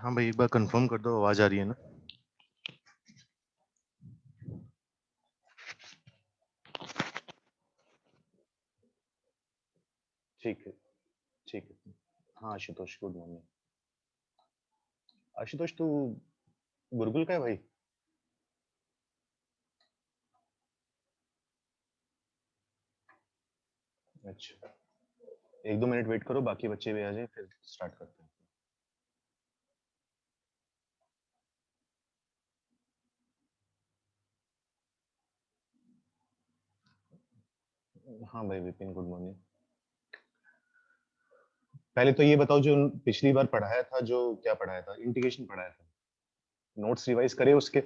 हाँ भाई, एक बार कंफर्म कर दो, आवाज आ रही है ना? ठीक है, ठीक है। हाँ आशुतोष, गुड मॉर्निंग। आशुतोष, तू गुरुकुल का है भाई? अच्छा, एक दो मिनट वेट करो, बाकी बच्चे भी आ जाए, फिर स्टार्ट करते हैं। हाँ भाई विपिन, गुड मॉर्निंग। पहले तो ये बताओ, जो पिछली बार पढ़ाया था, जो क्या पढ़ाया था, इंटीग्रेशन पढ़ाया था, नोट्स रिवाइज करे उसके?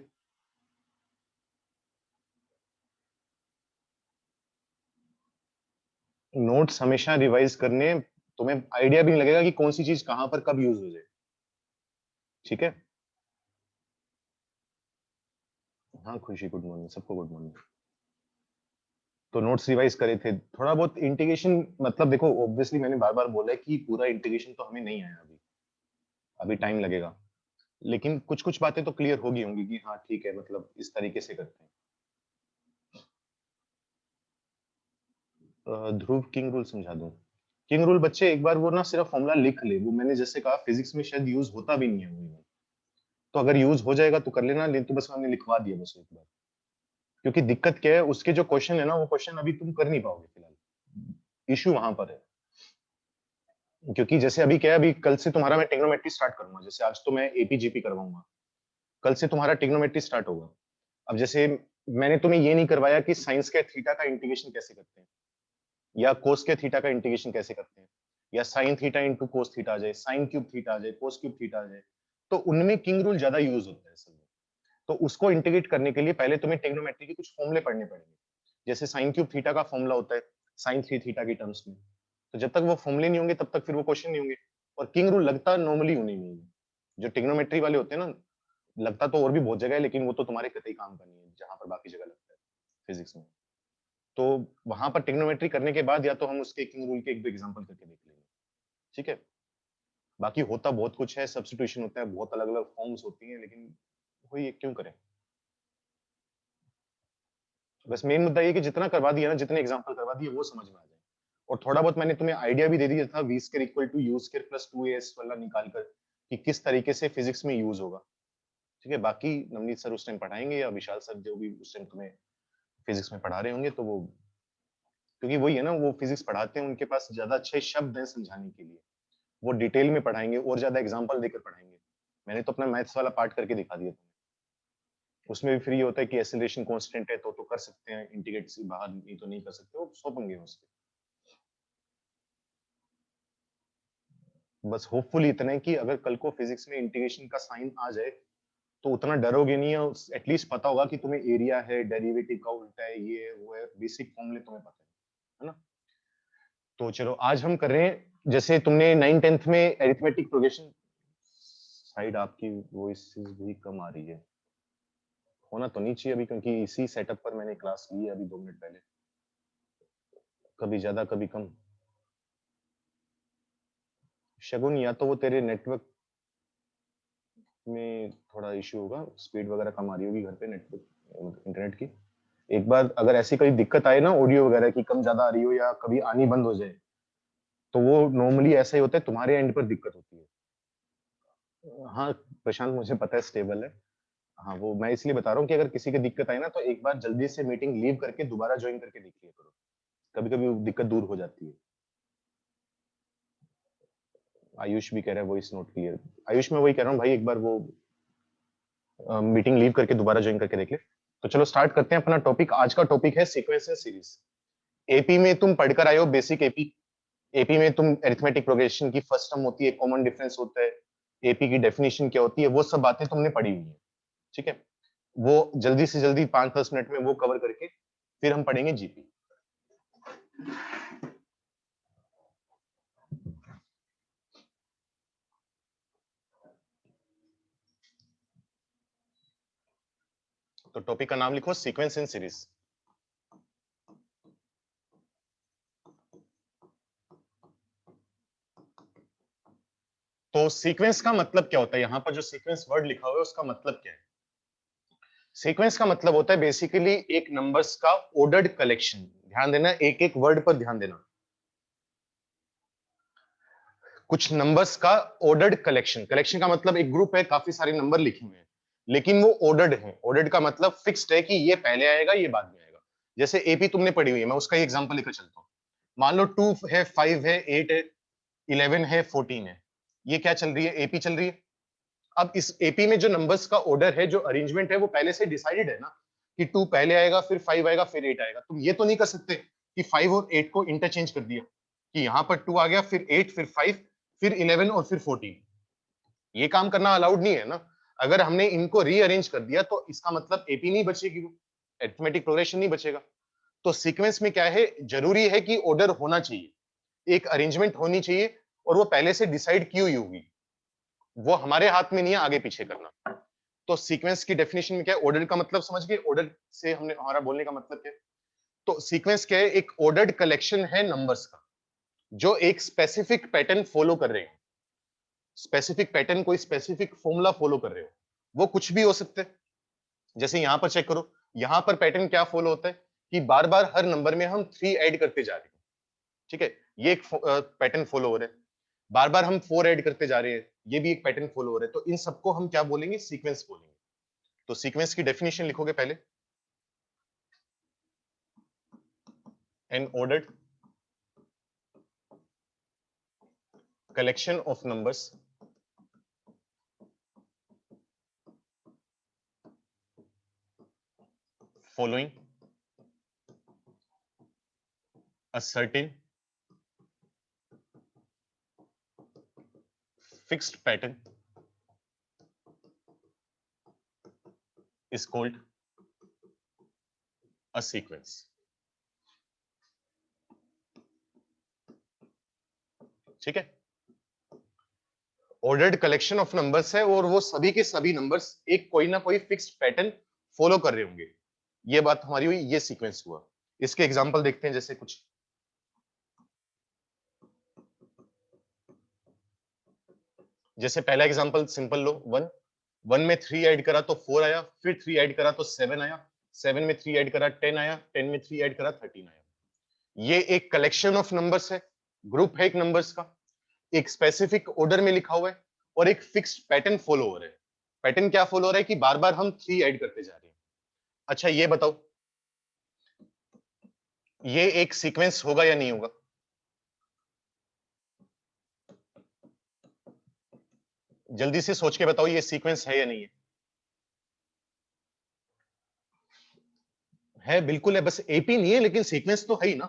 नोट्स हमेशा रिवाइज करने, तुम्हें आइडिया भी नहीं लगेगा कि कौन सी चीज कहां पर कब यूज हो जाए। ठीक है। हाँ खुशी, गुड मॉर्निंग, सबको गुड मॉर्निंग। तो नोट्स रिवाइज करे थे थोड़ा बहुत इंटीग्रेशन, मतलब देखो ऑब्वियसली मैंने बार बार बोला है कि पूरा इंटीग्रेशन तो हमें नहीं आया अभी, अभी टाइम लगेगा। लेकिन कुछ कुछ बातें तो क्लियर होगी होंगी कि हाँ ठीक है, मतलब इस तरीके से करते हैं। ध्रुव, किंग रूल समझा दूं? किंग रूल बच्चे एक बार वो ना सिर्फ फॉर्मूला लिख ले, वो मैंने जैसे कहा फिजिक्स में शायद यूज होता भी नहीं है वो। तो अगर यूज हो जाएगा तो कर लेना, नहीं तो बस हमने लिखवा दिया बस एक बार। क्योंकि दिक्कत क्या है, उसके जो क्वेश्चन है ना, वो क्वेश्चन अभी तुम कर नहीं पाओगे फिलहाल, इश्यू वहां पर है। क्योंकि जैसे अभी क्या है, अभी कल से तुम्हारा मैं टेक्नोमेट्री स्टार्ट करूंगा, जैसे आज तो मैं एपीजीपी करवाऊंगा, कल से तुम्हारा टेक्नोमेट्री स्टार्ट होगा। अब जैसे मैंने तुम्हें ये नहीं करवाया कि साइंस के थीटा का इंटीग्रेशन कैसे करते हैं, या कोस के थीटा का इंटीग्रेशन कैसे करते हैं, या sine theta into cos theta आ जाए, साइन क्यूब थीटा आ जाए, कोस क्यूब थीटा आ जाए। तो उनमें किंग रूल ज्यादा यूज होता है असल में। तो उसको इंटीग्रेट करने के लिए पहले तुम्हें टेक्नोमेट्री के कुछ फॉर्मूले पढ़ने पड़ेंगे। जैसे साइन क्यूब थीटा का फॉर्मूला होता है साइन थ्री थीटा की टर्म्स में। तो जब तक वो फॉर्मूले नहीं होंगे तब तक फिर वो क्वेश्चन नहीं होंगे। और किंग रूल लगता नॉर्मली उन्हीं में ही है। जो टिग्नोमेट्री वाले होते हैं ना, लगता तो और भी बहुत जगह है, लेकिन वो तो तुम्हारे कतई काम का नहीं है जहां पर बाकी जगह लगता है फिजिक्स में। तो वहां पर टिग्नोमेट्री करने के बाद या तो हम उसके किंग रूल के एक दो एग्जांपल करके देख लेंगे। ठीक है। बाकी होता बहुत कुछ है, सब्स्टिट्यूशन होता है, बहुत अलग अलग फॉर्म्स होती हैं, लेकिन वही है, क्यों करें। बस मेन मुद्दा ये कि जितना करवा दिया ना, जितने एग्जांपल करवा दिए वो समझ में आ जाए। और थोड़ा बहुत मैंने तुम्हें आइडिया भी दे दिया था, V square equal to U square plus 2as वाला निकाल कर, कि किस तरीके से फिजिक्स में यूज होगा। ठीक है। बाकी नवनीत सर उस टाइम पढ़ाएंगे, या विशाल सर जो भी उस टाइम तुम्हें फिजिक्स में पढ़ा रहे होंगे, तो वो, क्योंकि वही है ना, वो फिजिक्स पढ़ाते हैं, उनके पास ज्यादा अच्छे शब्द हैं समझाने के लिए। वो डिटेल में पढ़ाएंगे और ज्यादा एग्जांपल देकर पढ़ाएंगे। मैंने तो अपना मैथ्स वाला पार्ट करके दिखा दिया तुम्हें। उसमें भी फ्री होता है कि एक्सेलरेशन कांस्टेंट है तो कर सकते हैं इंटीग्रेट से बाहर, नहीं तो नहीं कर सकते, वो सौंपेंगे उसके। बस होपफुली इतना है कि अगर कल को फिजिक्स में इंटीग्रेशन का साइन आ जाए तो उतना डरोगे नहीं, है एटलीस्ट पता होगा कि तुम्हें एरिया है, डेरिवेटिव का उल्टा है, ये है वो है, बेसिक फॉर्मूले तुम्हें पता है ना। तो चलो आज हम कर रहे हैं, जैसे तुमने 9 10th में एरिथमेटिक प्रोग्रेशन। साइड आपकी वॉइस भी कम आ रही है, होना तो नहीं चाहिए अभी, क्योंकि इसी सेटअप पर मैंने क्लास ली है अभी 2 मिनट पहले। कभी ज्यादा कभी कम। शगुन, या तो वो तेरे नेटवर्क में थोड़ा इश्यू होगा, स्पीड वगैरह कम आ रही होगी घर पे नेटवर्क इंटरनेट की। एक बार अगर ऐसी कोई दिक्कत आए ना, ऑडियो वगैरह की कम ज्यादा आ रही हो या कभी आनी बंद हो जाए, तो वो नॉर्मली ऐसा ही होता है, तुम्हारे एंड पर दिक्कत होती है। हाँ प्रशांत, मुझे पता है स्टेबल है। हाँ वो मैं इसलिए बता रहा हूँ कि अगर किसी की दिक्कत आई ना, तो एक बार जल्दी से मीटिंग लीव करके दोबारा ज्वाइन करके देख लिया करो, कभी कभी दिक्कत दूर हो जाती है। आयुष भी कह रहा है वॉइस नोट क्लियर। आयुष, मैं वही कह रहा हूँ भाई, एक बार वो मीटिंग लीव करके दोबारा ज्वाइन करके देख ले। तो चलो स्टार्ट करते हैं अपना टॉपिक। आज का टॉपिक है सीक्वेंशियल सीरीज। एपी में तुम पढ़कर आए हो बेसिक एपी। एपी में तुम अरिथमेटिक प्रोग्रेशन की फर्स्ट टर्म होती है, कॉमन डिफरेंस होता है, एपी की डेफिनेशन क्या होती है, वो सब बातें तुमने पढ़ी हुई है। ठीक है। वो जल्दी से जल्दी 5 10 मिनट में वो कवर करके फिर हम पढ़ेंगे जीपी। तो टॉपिक का नाम लिखो सीक्वेंस इन सीरीज। तो तो सीक्वेंस का मतलब क्या होता है? यहां पर जो सीक्वेंस वर्ड लिखा हुआ है उसका मतलब क्या है? सीक्वेंस का मतलब होता है बेसिकली एक नंबर्स का ऑर्डर्ड कलेक्शन। ध्यान देना, एक एक वर्ड पर ध्यान देना। कुछ नंबर्स का ऑर्डर्ड कलेक्शन। कलेक्शन का मतलब एक ग्रुप है, काफी सारे नंबर लिखे हुए हैं, लेकिन वो ऑर्डर्ड है। ऑर्डर्ड का मतलब फिक्स्ड है कि ये पहले आएगा, ये बाद में आएगा। जैसे एपी तुमने पढ़ी हुई है, मैं उसका ही एग्जांपल लेकर चलता हूँ। मान लो 2 है, 5 है, 8 है, 11 है, 14 है। ये क्या चल रही है? एपी चल रही है। अब इस एपी में जो नंबर्स का ऑर्डर है, जो अरेंजमेंट है, वो पहले से डिसाइडेड है ना, कि 2 पहले आएगा, फिर 5 आएगा, फिर 8 आएगा। तुम ये तो नहीं कर सकते कि 5 और 8 को इंटरचेंज कर दिया, कि यहां पर 2 आ गया, फिर 8, फिर 5, फिर 11 और फिर 14। ये काम करना अलाउड नहीं है ना। अगर हमने इनको रीअरेंज कर दिया तो इसका मतलब एपी नहीं बचेगी, वो अरिथमेटिक प्रोग्रेशन नहीं बचेगा। तो सीक्वेंस में क्या है, जरूरी है कि ऑर्डर होना चाहिए, एक अरेंजमेंट होनी चाहिए, और वो पहले से डिसाइड की हुई होगी। वो हमारे हाथ में नहीं है आगे पीछे करना। तो सीक्वेंस की डेफिनेशन में क्या है? ऑर्डर का मतलब समझ गए? ऑर्डर से हमने हमारा बोलने का मतलब क्या है? तो सीक्वेंस क्या है? एक ऑर्डर्ड कलेक्शन है नंबर्स का, जो एक स्पेसिफिक पैटर्न फॉलो कर रहे हैं। स्पेसिफिक पैटर्न, कोई स्पेसिफिक फॉर्मूला फॉलो कर रहे हो। वो कुछ भी हो सकते हैं। जैसे यहां पर चेक करो, यहां पर पैटर्न क्या फॉलो होता है कि बार बार हर नंबर में हम 3 ऐड करते जा रहे हैं। ठीक है, ये एक पैटर्न फॉलो हो रहा है। बार बार हम 4 ऐड करते जा रहे हैं, ये भी एक पैटर्न फॉलो हो रहा है। तो इन सबको हम क्या बोलेंगे? सीक्वेंस बोलेंगे। तो सीक्वेंस की डेफिनेशन लिखोगे पहले, N ordered collection of numbers following a certain fixed pattern is called a sequence. ठीक है, ऑर्डर्ड कलेक्शन ऑफ नंबर्स है, और वो सभी के सभी नंबर्स एक कोई ना कोई फिक्स्ड पैटर्न फॉलो कर रहे होंगे। ये बात हमारी हुई, ये सीक्वेंस हुआ। इसके एग्जांपल देखते हैं, जैसे कुछ, जैसे पहला एग्जांपल सिंपल लो, 1। 1 में 3 ऐड करा तो 4 आया, फिर 3 ऐड करा तो 7 आया, 7 में 3 ऐड करा 10 आया, 10 में 3 ऐड करा 13 आया। ये एक कलेक्शन ऑफ नंबर्स है, ग्रुप है एक नंबर्स का, एक स्पेसिफिक ऑर्डर में लिखा हुआ है, और एक फिक्स्ड पैटर्न फॉलो हो रहा है। पैटर्न क्या फॉलो हो रहा है कि बार बार हम 3 ऐड करते जा रहे हैं। अच्छा ये बताओ, ये एक सीक्वेंस होगा या नहीं होगा? जल्दी से सोच के बताओ, ये सीक्वेंस है या नहीं है? है, बिल्कुल है, बस एपी नहीं है, लेकिन सीक्वेंस तो है ही ना।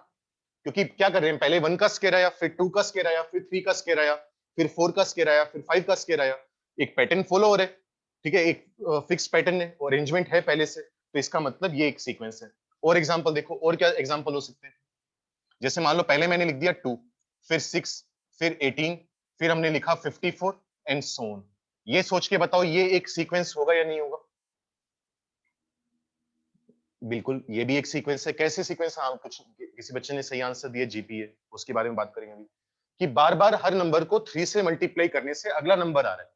क्योंकि क्या कर रहे हैं, पहले 1 का स्केयर आया, फिर 2 का स्केयर आया, फिर 3 का स्केयर आया, फिर 4 का स्केयर आया, फिर 5 का स्केयर आया। एक पैटर्न फॉलो हो रहा है। ठीक है, एक फिक्स पैटर्न है, अरेंजमेंट है पहले से, तो इसका मतलब ये एक सीक्वेंस है। और एग्जांपल देखो, और क्या एग्जांपल हो सकते हैं? जैसे मान लो पहले मैंने लिख दिया 2, फिर 6, फिर 18, फिर हमने लिखा 54 एंड सो ऑन। ये सोच के बताओ, ये एक सीक्वेंस होगा या नहीं होगा? बिल्कुल, ये भी एक सीक्वेंस है। कैसे सीक्वेंस? हाँ, कुछ किसी बच्चे ने सही आंसर दिया, जीपीए, उसके बारे में बात करेंगे अभी, कि बार-बार हर नंबर को 3 से मल्टीप्लाई करने से अगला नंबर आ रहा है।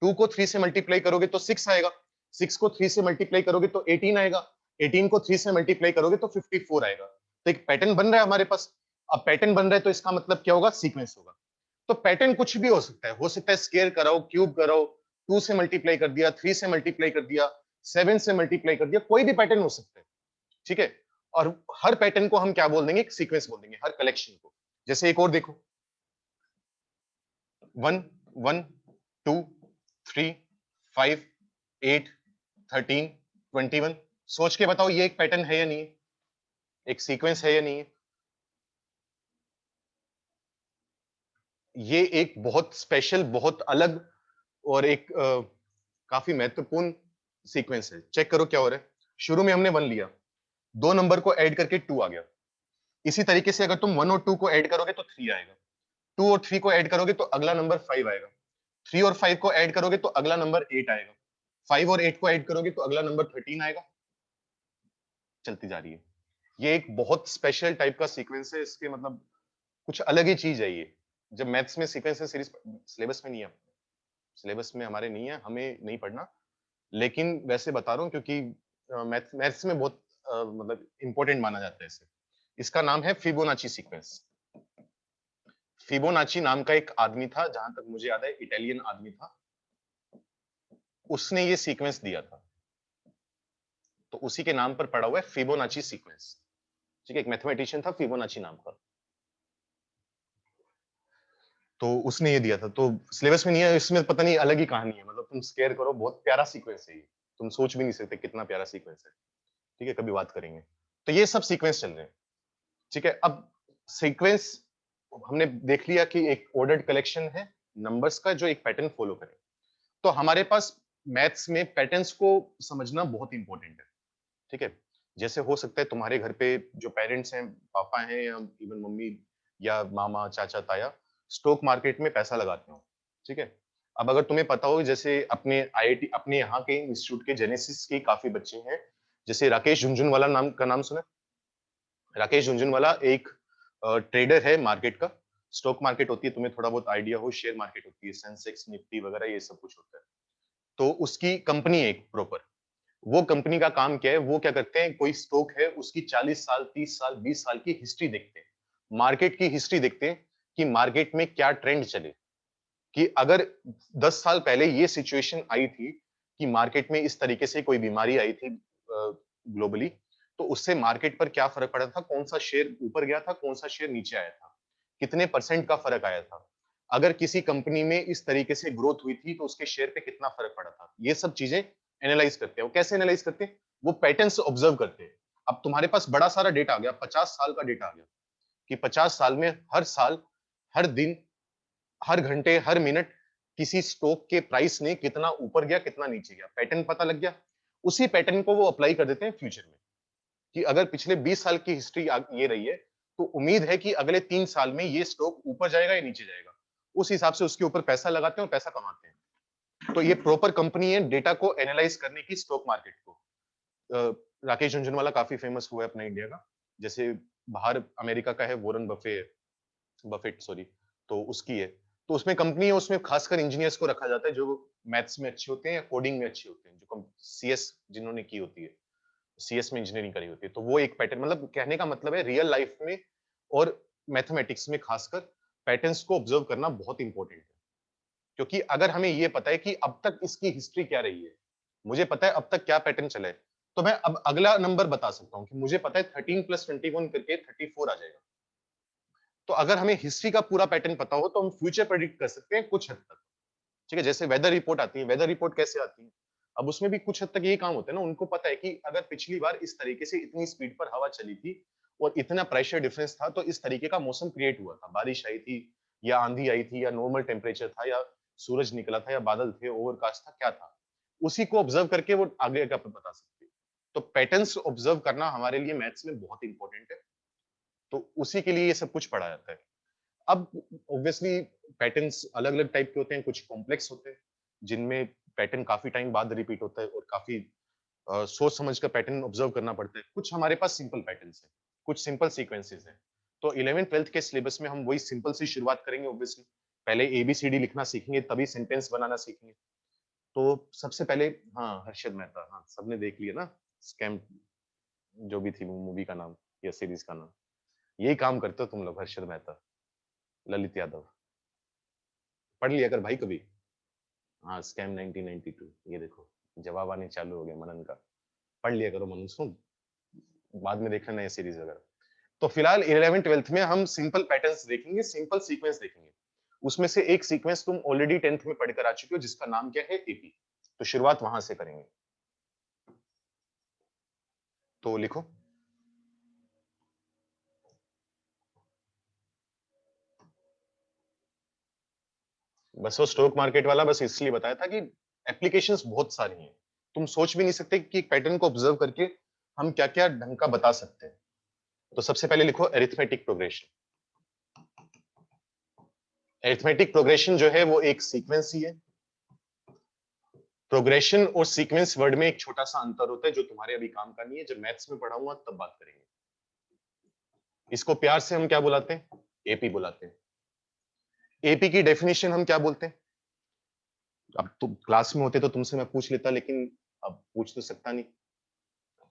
2 को 3 से मल्टीप्लाई करोगे तो 6 आएगा, 6 को 3 से मल्टीप्लाई करोगे तो 18 आएगा, 18 को 3 से मल्टीप्लाई करोगे तो 54 आएगा। तो एक पैटर्न बन रहा है हमारे पास। अब पैटर्न बन रहा है तो इसका मतलब क्या होगा? सीक्वेंस होगा। तो पैटर्न कुछ भी हो सकता है स्क्वायर कराओ, क्यूब कराओ, 2 से मल्टीप्लाई कर दिया, 3 से मल्टीप्लाई कर दिया, 7 से मल्टीप्लाई कर दिया, कोई भी पैटर्न हो सकता है। ठीक है, और हर पैटर्न को हम क्या बोल देंगे? एक सीक्वेंस बोल देंगे, हर कलेक्शन को। जैसे एक और देखो, 1, 1, 2, 3, 5, 8, 13, 21। सोच के बताओ, ये एक पैटर्न है या नहीं है? एक सीक्वेंस है या नहीं है? ये एक बहुत स्पेशल, बहुत अलग, और एक काफी महत्वपूर्ण सीक्वेंस है। चेक करो क्या हो रहा है। शुरू में हमने 1 लिया, दो नंबर को ऐड करके 2 आ गया। इसी तरीके से अगर तुम 1 और 2 को ऐड करोगे तो 3 आएगा, 2 और 3 को ऐड करोगे तो अगला नंबर 5 आएगा, 3 और 5 को ऐड करोगे तो अगला नंबर 8 आएगा, 5 और 8 को ऐड करोगे तो अगला नंबर 13 आएगा। चलती जा रही है। ये एक बहुत स्पेशल टाइप का सीक्वेंस है, इसके मतलब कुछ अलग ही चीज है ये। जब मैथ्स में सीक्वेंस है, सीरीज सिलेबस में नहीं है। सिलेबस में हमारे नहीं है, हमें नहीं पढ़ना, लेकिन वैसे बता रहा हूँ क्योंकि मैथ्स में बहुत मतलब इंपॉर्टेंट माना जाता है इसे। इसका नाम है फिबोनाची सीक्वेंस। फिबोनाची नाम का एक आदमी था, जहां तक मुझे याद है इटालियन आदमी था, उसने ये सीक्वेंस दिया था, तो उसी के नाम पर पड़ा हुआ है फिबोनाची सीक्वेंस। ठीक है, एक मैथमेटिशियन था फिबोनाची नाम का, तो उसने ये दिया था। तो सिलेबस में नहीं है, इसमें पता नहीं अलग ही कहानी है, मतलब तुम स्केयर करो, बहुत प्यारा सीक्वेंस है ये, तुम सोच भी नहीं सकते कितना प्यारा सीक्वेंस है। ठीक है, कभी बात करेंगे। तो ये सब सीक्वेंस चल रहे हैं। ठीक है, अब सीक्वेंस हमने देख लिया कि एक ऑर्डर्ड कलेक्शन है नंबर्स का जो एक पैटर्न फॉलो करे। तो हमारे पास मैथ्स में पैटर्न्स को समझना बहुत इंपॉर्टेंट है। ठीक है, जैसे हो सकता है तुम्हारे घर पे जो पेरेंट्स हैं, पापा हैं या इवन मम्मी या मामा चाचा ताया, स्टॉक मार्केट में पैसा लगाते हो। ठीक है, अब अगर तुम्हें पता हो, जैसे अपने आईआईटी, अपने यहाँ के इंस्टीट्यूट के जेनेसिस के काफी बच्चे हैं, जैसे राकेश झुनझुनवाला नाम का नाम सुना? राकेश झुनझुनवाला एक ट्रेडर है मार्केट का, स्टॉक मार्केट होती है, तुम्हें थोड़ा बहुत आइडिया हो, शेयर मार्केट होती है, सेंसेक्स निफ्टी वगैरह ये सब कुछ होता है। तो उसकी कंपनी है एक प्रॉपर, वो कंपनी का काम क्या है, वो क्या करते हैं, कोई स्टॉक है उसकी 40 साल, 30 साल, 20 साल की हिस्ट्री देखते हैं, मार्केट की हिस्ट्री देखते हैं कि मार्केट में क्या ट्रेंड चले, कि अगर 10 साल पहले ये सिचुएशन आई थी कि मार्केट में इस तरीके से कोई बीमारी आई थी ग्लोबली, तो उससे मार्केट पर क्या फर्क पड़ा था, कौन सा शेयर ऊपर गया था, कौन सा शेयर नीचे आया था, कितने परसेंट का फर्क आया था, अगर किसी कंपनी में इस तरीके से ग्रोथ हुई थी तो उसके शेयर पे कितना फर्क पड़ा था, ये सब चीजें एनालाइज करते हैं। वो कैसे एनालाइज करते हैं, वो पैटर्न्स ऑब्जर्व करते हैं। अब तुम्हारे पास बड़ा सारा डेटा आ गया, 50 साल का डेटा आ गया, कि 50 साल में हर साल, हर दिन, हर घंटे, हर मिनट किसी स्टॉक के प्राइस ने कितना ऊपर गया, कितना नीचे गया, पैटर्न पता लग गया। उसी पैटर्न को वो अप्लाई कर देते हैं फ्यूचर में, कि अगर पिछले 20 साल की हिस्ट्री ये रही है, तो उम्मीद है कि अगले 3 साल में ये स्टॉक ऊपर जाएगा या नीचे जाएगा। उस हिसाब से उसके ऊपर पैसा लगाते हैं और पैसा कमाते हैं। तो ये प्रॉपर कंपनी है डेटा को एनालाइज करने की, स्टॉक मार्केट को। राकेश झुनझुनवाला काफी फेमस हुआ है अपना इंडिया का। जैसे बाहर अमेरिका का है वॉरेन बफेट सॉरी, तो उसकी है। तो उसमें कंपनी है, उसमें खासकर इंजीनियर्स को रखा जाता है जो मैथ्स में अच्छे होते हैं या कोडिंग में अच्छे होते हैं, जो सीएस जिन्होंने की होती है, सीएस में इंजीनियरिंग करी होती है। तो वो एक पैटर्न, मतलब कहने का मतलब है रियल लाइफ में और मैथमेटिक्स में खासकर पैटर्न्स को ऑब्जर्व करना बहुत इंपॉर्टेंट है। क्योंकि अगर हमें ये पता है कि अब तक इसकी हिस्ट्री क्या रही है, मुझे पता है अब तक क्या पैटर्न चला है, तो मैं अब अगला नंबर बता सकता हूँ कि मुझे पता है 13 प्लस 21 करके 34 आ जाएगा। तो अगर हमें हिस्ट्री का पूरा पैटर्न पता हो तो हम फ्यूचर प्रेडिक्ट कर सकते हैं कुछ हद तक। ठीक है, जैसे वेदर रिपोर्ट आती है, वेदर रिपोर्ट कैसे आती है, अब उसमें भी कुछ हद तक यही काम होता है ना, उनको पता है कि अगर पिछली बार इस तरीके से इतनी स्पीड पर हवा चली थी और इतना प्रेशर डिफरेंस था, तो इस तरीके का मौसम क्रिएट हुआ था, बारिश आई थी या आंधी आई थी या नॉर्मल टेम्परेचर था या सूरज निकला था या बादल थे, ओवरकास्ट था, क्या था, उसी को ऑब्जर्व करके वो आगे का बता सकते हैं। तो पैटर्न्स ऑब्जर्व करना हमारे लिए मैथ्स में बहुत इंपॉर्टेंट है, तो उसी के लिए ये सब कुछ पढ़ा जाता है। अब ऑब्वियसली पैटर्न्स अलग-अलग टाइप के होते हैं, कुछ कॉम्प्लेक्स होते हैं, जिनमें पैटर्न काफ़ी टाइम बाद रिपीट होता है और काफ़ी सोच समझ कर पैटर्न ऑब्जर्व करना पड़ता है। कुछ हमारे पास सिंपल पैटर्न्स हैं, कुछ सिंपल सीक्वेंसेस हैं। तो 11th-12th के सिलेबस में हम वही सिंपल से शुरुआत करेंगे ऑब्वियसली। पहले एबीसीडी लिखना सीखेंगे, तभी सेंटेंस बनाना सीखेंगे। तो सबसे पहले हाँ, हर्षद मेहता, हाँ, सबने देख लिया ना, स्कैम जो भी थी मूवी का नाम या सीरीज़ का नाम। यही काम करते हो तुम लोग, हर्षद मेहता, ललित यादव। पढ़ लिया कर भाई कभी। हाँ, स्कैम 1992, ये देखो जवाब आने चालू हो गया मनन का। पढ़ लिया करो मनन, सुन, बाद में देख लेना ये सीरीज वगैरह। तो फिलहाल 11th-12th में हम सिंपल पैटर्न्स देखेंगे, सिंपल सीक्वेंस देखेंगे। उसमें से एक सीक्वेंस तुम ऑलरेडी 10th में पढ़कर आ चुके हो, जिसका नाम क्या है, एपी। तो शुरुआत वहां से करेंगे। तो लिखो, बस वो स्टॉक मार्केट वाला बस इसलिए बताया था कि एप्लीकेशंस बहुत सारी हैं, तुम सोच भी नहीं सकते कि पैटर्न को ऑब्जर्व करके हम क्या क्या ढंग का बता सकते हैं। तो सबसे पहले लिखो अरिथमेटिक प्रोग्रेशन। अरिथमेटिक प्रोग्रेशन जो है वो एक सीक्वेंस ही है। प्रोग्रेशन और सीक्वेंस वर्ड में एक छोटा सा अंतर होता है जो तुम्हारे अभी काम का नहीं है, जब मैथ्स में पढ़ाऊंगा तब बात करेंगे। इसको प्यार से हम क्या बुलाते हैं, एपी बुलाते हैं। एपी की डेफिनेशन हम क्या बोलते हैं, अब तुम क्लास में होते तो तुमसे मैं पूछ लेता, लेकिन अब पूछ तो सकता नहीं,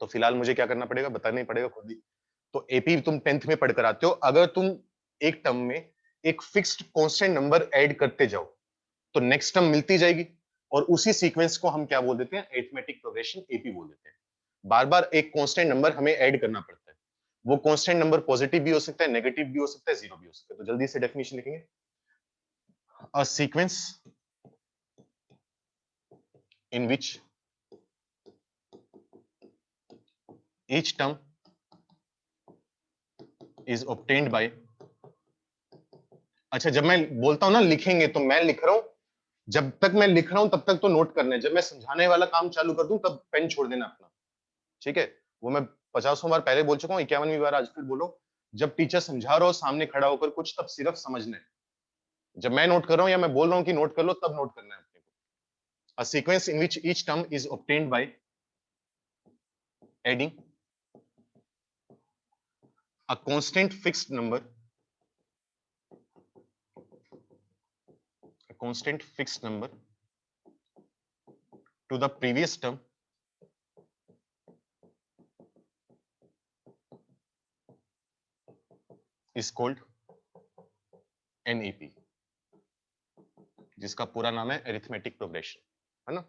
तो फिलहाल मुझे क्या करना पड़ेगा, बताना ही पड़ेगा खुद ही। तो एपी तुम 10th में पढ़कर आते हो, अगर तुम एक टर्म में एक फिक्स्ड कांस्टेंट नंबर ऐड करते जाओ तो नेक्स्ट टर्म मिलती जाएगी, और उसी सीक्वेंस को हम क्या बोल देते हैं, अरिथमेटिक प्रोग्रेशन, एपी बोल देते हैं। बार बार एक कांस्टेंट नंबर हमें ऐड करना पड़ता है, वो कांस्टेंट नंबर पॉजिटिव भी हो सकता है, नेगेटिव भी हो सकता है, जीरो भी हो सकता है। तो जल्दी से डेफिनेशन लिखेंगे, a sequence in which each term is obtained by, अच्छा जब मैं बोलता हूं ना लिखेंगे, तो मैं लिख रहा हूं, जब तक मैं लिख रहा हूं तब तक तो नोट करना है, जब मैं समझाने वाला काम चालू कर दूं तब पेन छोड़ देना अपना, ठीक है? वो मैं 50 बार पहले बोल चुका हूं, 51वीं बार आज फिर बोलो, जब टीचर समझा रहा हो सामने खड़ा होकर कुछ, तब सिर्फ समझना है। जब मैं नोट कर रहा हूं या मैं बोल रहा हूं कि नोट कर लो, तब नोट करना है अपने को। A sequence in which each term is obtained by adding a constant fixed number, a constant fixed number to the previous term is called NEP, जिसका पूरा नाम है अरिथमेटिक प्रोग्रेशन, है ना?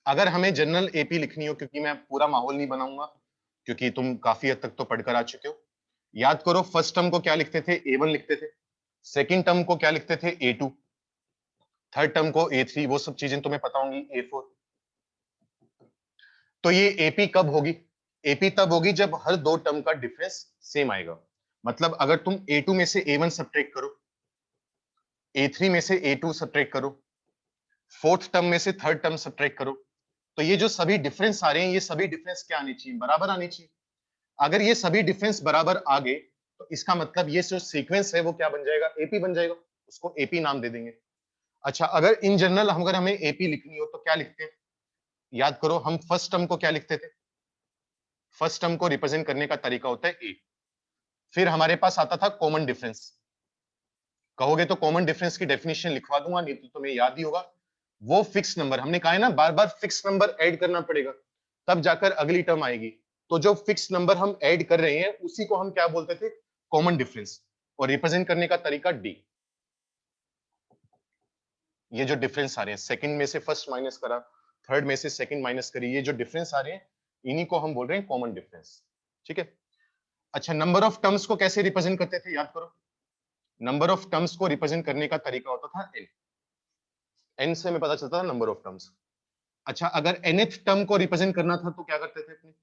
अगर हमें जनरल एपी लिखनी हो, क्योंकि मैं पूरा माहौल नहीं बनाऊंगा, क्योंकि तुम काफी हद तक तो पढ़कर आ चुके हो, याद करो फर्स्ट टर्म को क्या लिखते थे, A1 लिखते थे, सेकंड टर्म को क्या लिखते थे, A2, थर्ड टर्म को A3, वो सब चीजें तुम्हें पता होंगी, A4। तो ये एपी कब होगी? एपी तब होगी जब हर दो टर्म का डिफरेंस सेम आएगा। मतलब अगर तुम A2 में से A1 सब्ट्रैक्ट करो, A3 में से A2 सब्ट्रैक्ट करो, फोर्थ टर्म में से थर्ड टर्म सब्ट्रैक्ट करो, तो ये जो सभी डिफरेंस आ रहे हैं, ये सभी डिफरेंस क्या आने चाहिए, बराबर आने चाहिए। अगर ये सभी डिफरेंस बराबर आ गए, तो इसका मतलब ये जो सीक्वेंस है वो क्या बन जाएगा, एपी बन जाएगा, उसको एपी नाम दे देंगे। अच्छा, अगर इन जनरल अगर हमें एपी लिखनी हो तो क्या लिखते हैं, याद करो, हम फर्स्ट टर्म को क्या लिखते थे, फर्स्ट टर्म को रिप्रेजेंट करने का तरीका होता है ए। फिर हमारे पास आता था कॉमन डिफरेंस, कहोगे तो कॉमन डिफरेंस की डेफिनेशन लिखवा दूंगा, नहीं तो तुम्हें याद ही होगा। वो फिक्स नंबर, हमने कहा है ना बार बार फिक्स नंबर ऐड करना पड़ेगा, तब जाकर अगली टर्म आएगी। तो जो फिक्स नंबर हम ऐड कर रहे हैं उसी को हम क्या बोलते थे, कॉमन डिफरेंस, और रिप्रेजेंट करने का तरीका डी। ये जो डिफरेंस आ रहे हैं, सेकंड में से फर्स्ट माइनस करा, थर्ड में से सेकंड माइनस करी, ये जो डिफरेंस आ रहे हैं इन्हीं को हम बोल रहे हैं कॉमन डिफरेंस, ठीक है? अच्छा, नंबर ऑफ टर्म्स को कैसे रिप्रेजेंट करते थे, याद करो। नंबर ऑफ टर्म्स को रिप्रेजेंट करने का तरीका होता था एन। एन से हमें पता चलता था नंबर ऑफ टर्म्स। अच्छा, अगर nth टर्म को रिप्रेजेंट करना था तो क्या करते थे अपने,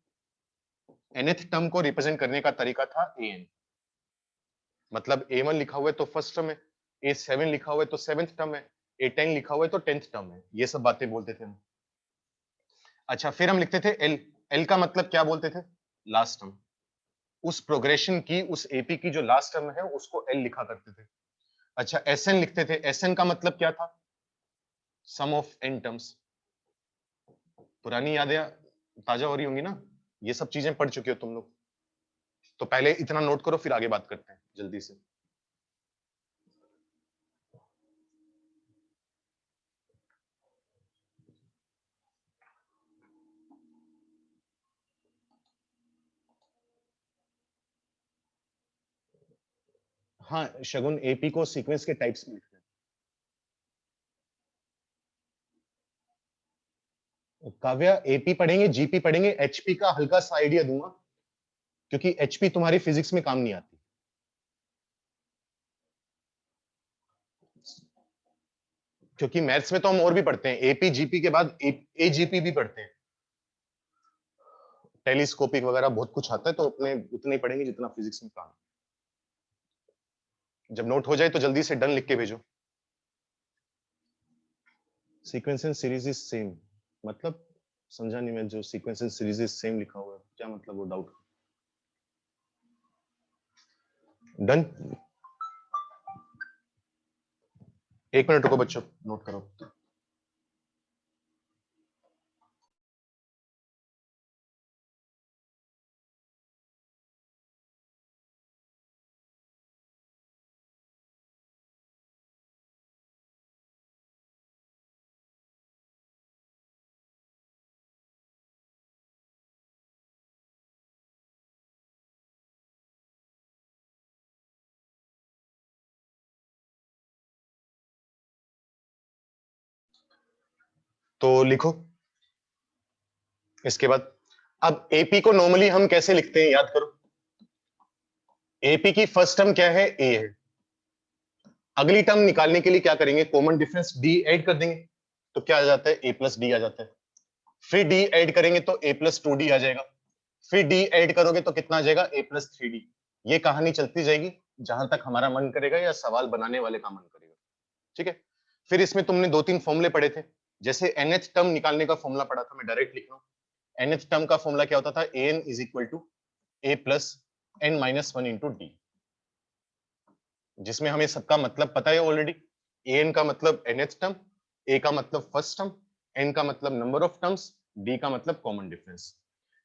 nth टर्म को रिप्रेजेंट करने का तरीका था an। मतलब A1 लिखा हुआ है तो फर्स्ट टर्म है, A7 लिखा हुआ है तो सेवेंथ टर्म है, A10 लिखा हुआ है तो 10th टर्म है, ये सब बातें बोलते थे हम। अच्छा, फिर हम लिखते थे एल। एल का मतलब क्या बोलते थे, लास्ट टर्म। उस प्रोग्रेशन की, उस एपी की जो लास्ट टर्म है उसको एल लिखा करते थे। अच्छा, एसएन लिखते थे, एसएन का मतलब क्या था, सम ऑफ एन टर्म्स। पुरानी यादें ताजा हो रही होंगी ना, ये सब चीजें पढ़ चुके हो तुम लोग, तो पहले इतना नोट करो फिर आगे बात करते हैं जल्दी से। हाँ शगुन, एपी को सीक्वेंस के टाइप्स में लिखते हैं। काव्या, एपी पढ़ेंगे, जीपी पढ़ेंगे, एचपी का हल्का सा आइडिया दूंगा, क्योंकि एचपी तुम्हारी फिजिक्स में काम नहीं आती, क्योंकि मैथ्स में तो हम और भी पढ़ते हैं, एपी जीपी के बाद एजीपी भी पढ़ते हैं, टेलीस्कोपिक वगैरह बहुत कुछ आता है, तो अपने उतने ही पढ़ेंगे जितना फिजिक्स में काम। जब नोट हो जाए तो जल्दी से डन लिख के भेजो। Sequence and series is same, मतलब समझा नहीं मैं, जो sequence and series is same लिखा हुआ है क्या मतलब, वो डाउट। डन। 1 मिनट रुको बच्चों, नोट करो। तो लिखो इसके बाद। अब एपी को नॉर्मली हम कैसे लिखते हैं याद करो। एपी की फर्स्ट टर्म क्या है, ए है। अगली टर्म निकालने के लिए क्या करेंगे, कॉमन डिफरेंस डी ऐड कर देंगे, तो क्या आ जाता है, ए प्लस डी आ जाता है। फिर डी ऐड करेंगे तो ए प्लस टू डी आ जाएगा। फिर डी ऐड करोगे तो कितना आ जाएगा, ए प्लस थ्री डी। ये कहानी चलती जाएगी जहां तक हमारा मन करेगा या सवाल बनाने वाले का मन करेगा। ठीक है। फिर इसमें तुमने दो तीन फॉर्मूले पढ़े थे, जैसे एनएच टर्म निकालने का फॉर्मूला पढ़ा था, मैं डायरेक्ट लिख रहा हूं। एनएच टर्म का फॉर्मूला क्या होता था, n is equal to a plus n minus one into d, जिसमें हमें सबका मतलब पता है ऑलरेडी। एन का मतलब एनएच टर्म, ए का मतलब फर्स्ट टर्म, एन का मतलब नंबर ऑफ टर्म्स, डी का मतलब कॉमन डिफरेंस।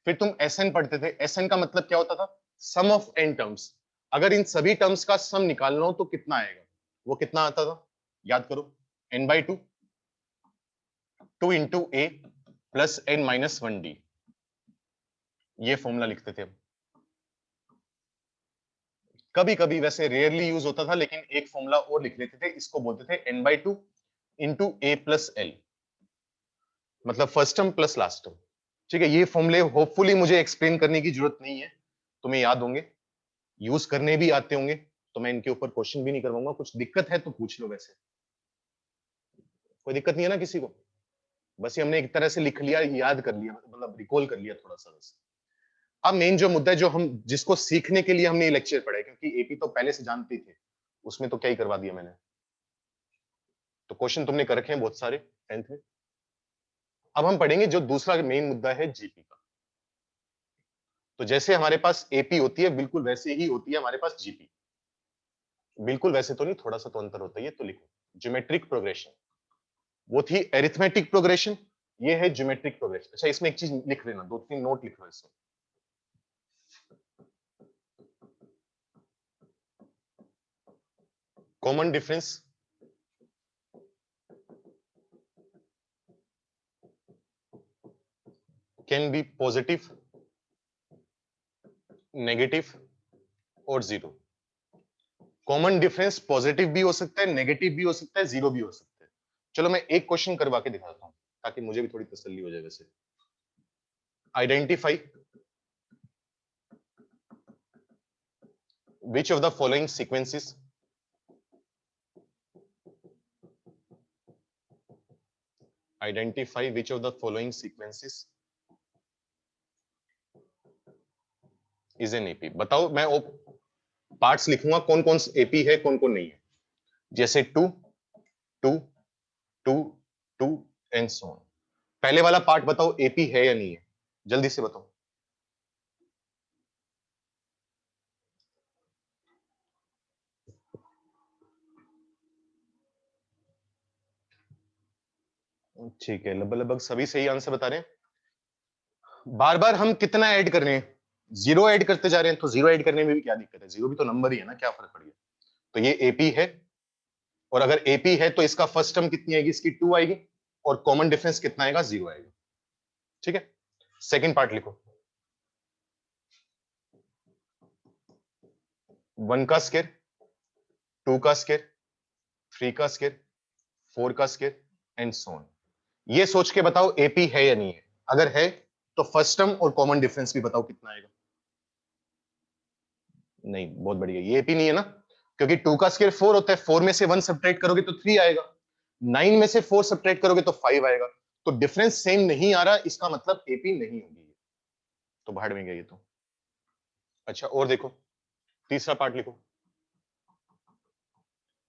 फिर तुम एसएन पढ़ते थे, एसएन का मतलब क्या होता था, सम ऑफ एन टर्म्स। अगर इन सभी टर्म्स का सम निकालना हो तो कितना आएगा, वो कितना आता था, याद करो, n by two, two into A plus n minus one d. ये फॉर्मूला लिखते थे हम। कभी कभी, वैसे रेयरली यूज होता था, लेकिन एक फॉर्मूला और लिख लेते थे, इसको बोलते थे N by two into A plus L, मतलब first term plus last term. ठीक है, ये फॉर्मूले होपफुली मुझे एक्सप्लेन करने की जरूरत नहीं है, तुम्हें याद होंगे, यूज करने भी आते होंगे, तो मैं इनके ऊपर क्वेश्चन भी नहीं करवाऊंगा। कुछ दिक्कत है तो पूछ लो, वैसे कोई दिक्कत नहीं है ना किसी को। बस ये हमने एक तरह से लिख लिया, याद कर लिया, मतलब रिकॉल कर लिया थोड़ा सा बस। अब मेन जो मुद्दा है, जो हम जिसको सीखने के लिए हमने ये लेक्चर पढ़ा है, क्योंकि एपी तो पहले से जानते थे, उसमें तो क्या ही करवा दिया मैंने। तो क्वेश्चन तुमने कर रखे हैं बहुत सारे 10th में। अब हम पढ़ेंगे जो दूसरा मेन मुद्दा है, जीपी का। तो जैसे हमारे पास एपी होती है, बिल्कुल वैसे ही होती है हमारे पास जीपी। बिल्कुल वैसे तो नहीं, थोड़ा सा तो अंतर होता है, ये तो लिखो। ज्योमेट्रिक प्रोग्रेशन, वो थी एरिथमेटिक प्रोग्रेशन, ये है ज्योमेट्रिक प्रोग्रेशन। अच्छा, इसमें एक चीज लिख लेना, दो तीन नोट लिख लो इसमें। Common difference can be positive, negative और जीरो। कॉमन डिफरेंस पॉजिटिव भी हो सकता है, नेगेटिव भी हो सकता है, जीरो भी हो सकता है। चलो मैं एक क्वेश्चन करवा के दिखाता हूं, ताकि मुझे भी थोड़ी तसल्ली हो जाए। वैसे identify which of the following sequences identify which of the following sequences is an AP। बताओ, मैं पार्ट्स लिखूंगा, कौन कौन एपी है कौन कौन नहीं है, जैसे two two two two and so on. पहले वाला पार्ट बताओ, एपी है या नहीं है, जल्दी से बताओ। ठीक है, लगभग लगभग सभी सही आंसर बता रहे हैं। बार बार हम कितना ऐड कर रहे हैं, जीरो ऐड करते जा रहे हैं, तो जीरो ऐड करने में भी क्या दिक्कत है, जीरो भी तो नंबर ही है ना, क्या फर्क पड़ गया। तो ये एपी है, और अगर एपी है तो इसका फर्स्ट टर्म कितनी आएगी, इसकी टू आएगी, और कॉमन डिफरेंस कितना आएगा, जीरो आएगा। ठीक है, सेकेंड पार्ट लिखो। वन का स्केयर, टू का स्केयर, थ्री का स्केयर, फोर का स्केयर एंड सो ऑन। ये सोच के बताओ एपी है या नहीं है। अगर है तो फर्स्ट टर्म और कॉमन डिफरेंस भी बताओ कितना आएगा। नहीं, बहुत बढ़िया, ये एपी नहीं है ना, क्योंकि टू का स्केयर फोर होता है, फोर में से वन सब्ट्रैक्ट करोगे तो थ्री आएगा, नाइन में से फोर सब्ट्रैक्ट करोगे तो फाइव आएगा। तो डिफरेंस सेम नहीं आ रहा, इसका मतलब एपी नहीं होगी, तो भाड़ में गया ये तो। अच्छा, और देखो, तीसरा पार्ट लिखो।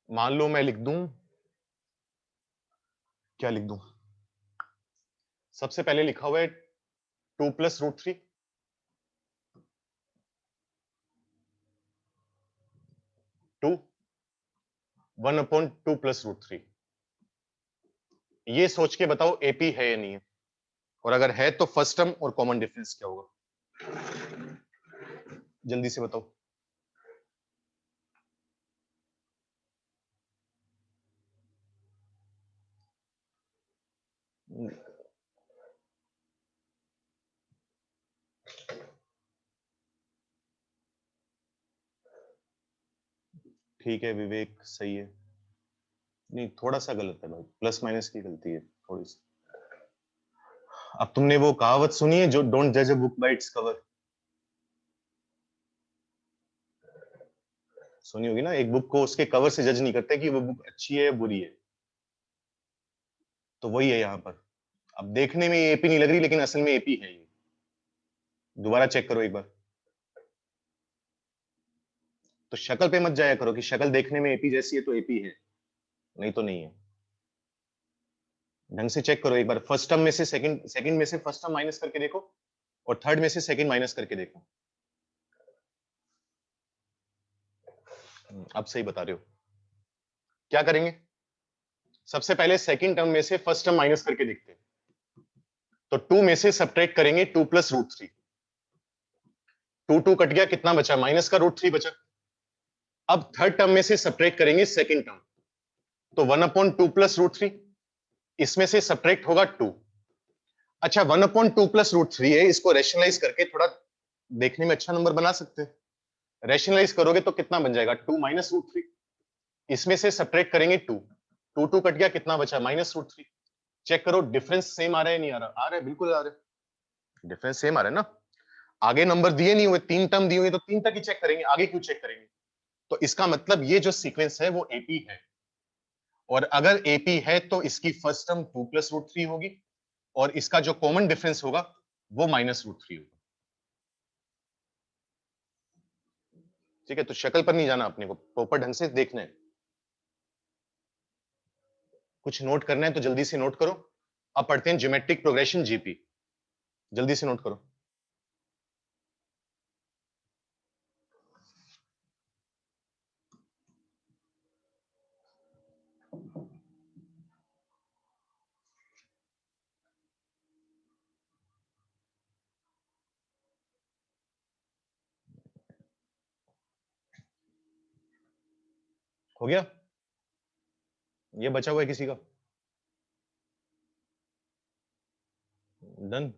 मान लो मैं लिख दूं, क्या लिख दूं, सबसे पहले लिखा हुआ है two plus root three, two one upon two plus root three. ये सोच के बताओ एपी है या नहीं है, और अगर है तो फर्स्ट टर्म और कॉमन डिफरेंस क्या होगा, जल्दी से बताओ। ठीक है विवेक, सही है। नहीं, थोड़ा सा गलत है भाई, प्लस माइनस की गलती है थोड़ी सी। अब तुमने वो कहावत सुनी है जो डोंट जज a book by its cover, सुनी होगी ना। एक बुक को उसके कवर से जज नहीं करते कि वो बुक अच्छी है या बुरी है। तो वही है यहाँ पर। अब देखने में ये एपी नहीं लग रही लेकिन असल में एपी है ये। दोबारा चेक करो एक बार। तो शक्ल पे मत जाया करो कि शक्ल देखने में एपी जैसी है तो एपी है, नहीं तो नहीं है। ढंग से चेक करो एक बार। फर्स्ट टर्म में से सेकंड में से फर्स्ट टर्म माइनस करके देखो और थर्ड में से सेकंड माइनस करके देखो। अब सही बता रहे हो। क्या करेंगे? सबसे पहले सेकंड टर्म में से फर्स्ट टर्म माइनस करके देखते हैं। तो 2 में से सब्ट्रैक्ट करेंगे 2 प्लस रूट थ्री। 2 कट गया, कितना बचा? माइनस का रूट थ्री बचा। अब थर्ड टर्म में से सब्ट्रैक्ट करेंगे सेकंड टर्म, तो 1/2 प्लस रूट थ्री। इसमें से सब्ट्रैक्ट होगा 2। अच्छा, 1/2 प्लस रूट थ्री है, इसको रेशनलाइज करके थोड़ा देखने में अच्छा नंबर बना सकते हैं। रेशनलाइज करोगे तो कितना बन जाएगा? 2 माइनस रूट थ्री। इसमें से सब्ट्रैक्ट करेंगे 2। 2 कट गया, कितना बचा? Minus root three. चेक करो डिफरेंस सेम आ रहा है नहीं आ रहा? आ रहा है, बिल्कुल आ रहा है। डिफरेंस सेम आ रहा है ना। आगे नंबर दिए नहीं हुए, 3 टर्म दिए हुए तो 3 तक ही चेक करेंगे, आगे क्यों चेक करेंगे? तो इसका मतलब ये जो सीक्वेंस है वो एपी है। और अगर एपी है तो इसकी first term 2 plus root three होगी और इसका जो कॉमन डिफरेंस होगा वो माइनस रूट थ्री होगा। ठीक है, तो शक्ल पर नहीं जाना, अपने को प्रॉपर ढंग से देखना है। कुछ नोट करना है तो जल्दी से नोट करो। अब पढ़ते हैं ज्योमेट्रिक प्रोग्रेशन जीपी। जल्दी से नोट करो। हो गया? ये बचा हुआ है किसी का? डन।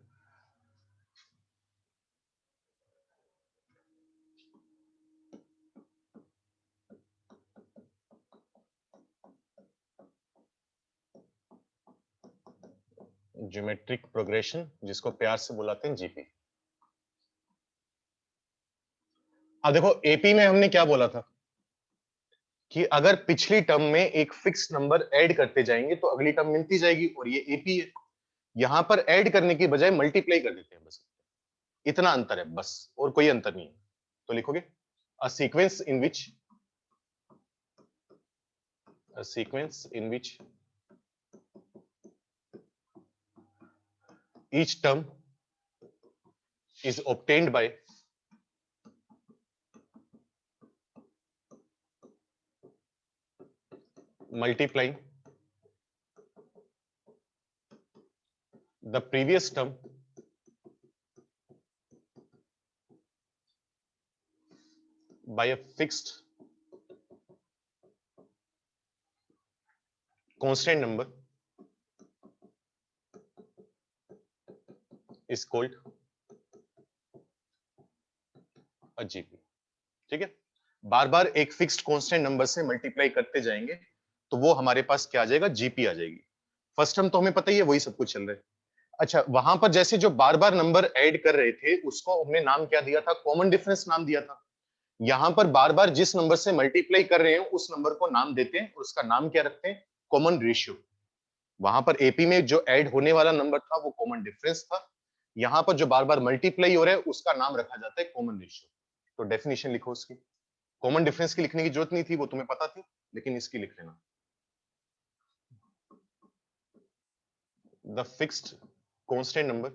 ज्योमेट्रिक प्रोग्रेशन, जिसको प्यार से बुलाते हैं जीपी। अब देखो एपी में हमने क्या बोला था कि अगर पिछली टर्म में एक फिक्स नंबर ऐड करते जाएंगे तो अगली टर्म मिलती जाएगी, और ये एपी है। यहां पर ऐड करने की बजाय मल्टीप्लाई कर देते हैं बस। इतना अंतर है बस, और कोई अंतर नहीं है। तो लिखोगे a sequence in which each term is obtained by multiplying the previous term by a fixed constant number is called a GP। ठीक है, बार बार एक फिक्स्ड कांस्टेंट नंबर से मल्टीप्लाई करते जाएंगे तो वो हमारे पास क्या आ जाएगा? जीपी आ जाएगी। फर्स्ट टर्म तो हमें पता ही है, वही सब कुछ चल रहा है। अच्छा, वहां पर जैसे जो बार बार नंबर ऐड कर रहे थे उसको हमने नाम क्या दिया था? कॉमन डिफरेंस नाम दिया था। यहां पर बार बार जिस नंबर से मल्टीप्लाई कर रहे हैं उस नंबर को नाम देते हैं, और उसका नाम क्या रखते हैं? Common ratio. वहां पर एपी में जो ऐड होने वाला नंबर था वो कॉमन डिफरेंस था। यहां पर जो बार बार मल्टीप्लाई हो रहा है उसका नाम रखा जाता है कॉमन रेशियो। तो डेफिनेशन लिखो उसकी। कॉमन डिफरेंस की लिखने की जरूरत नहीं थी, वो तुम्हें पता थी, लेकिन इसकी लिख लेना। The fixed constant number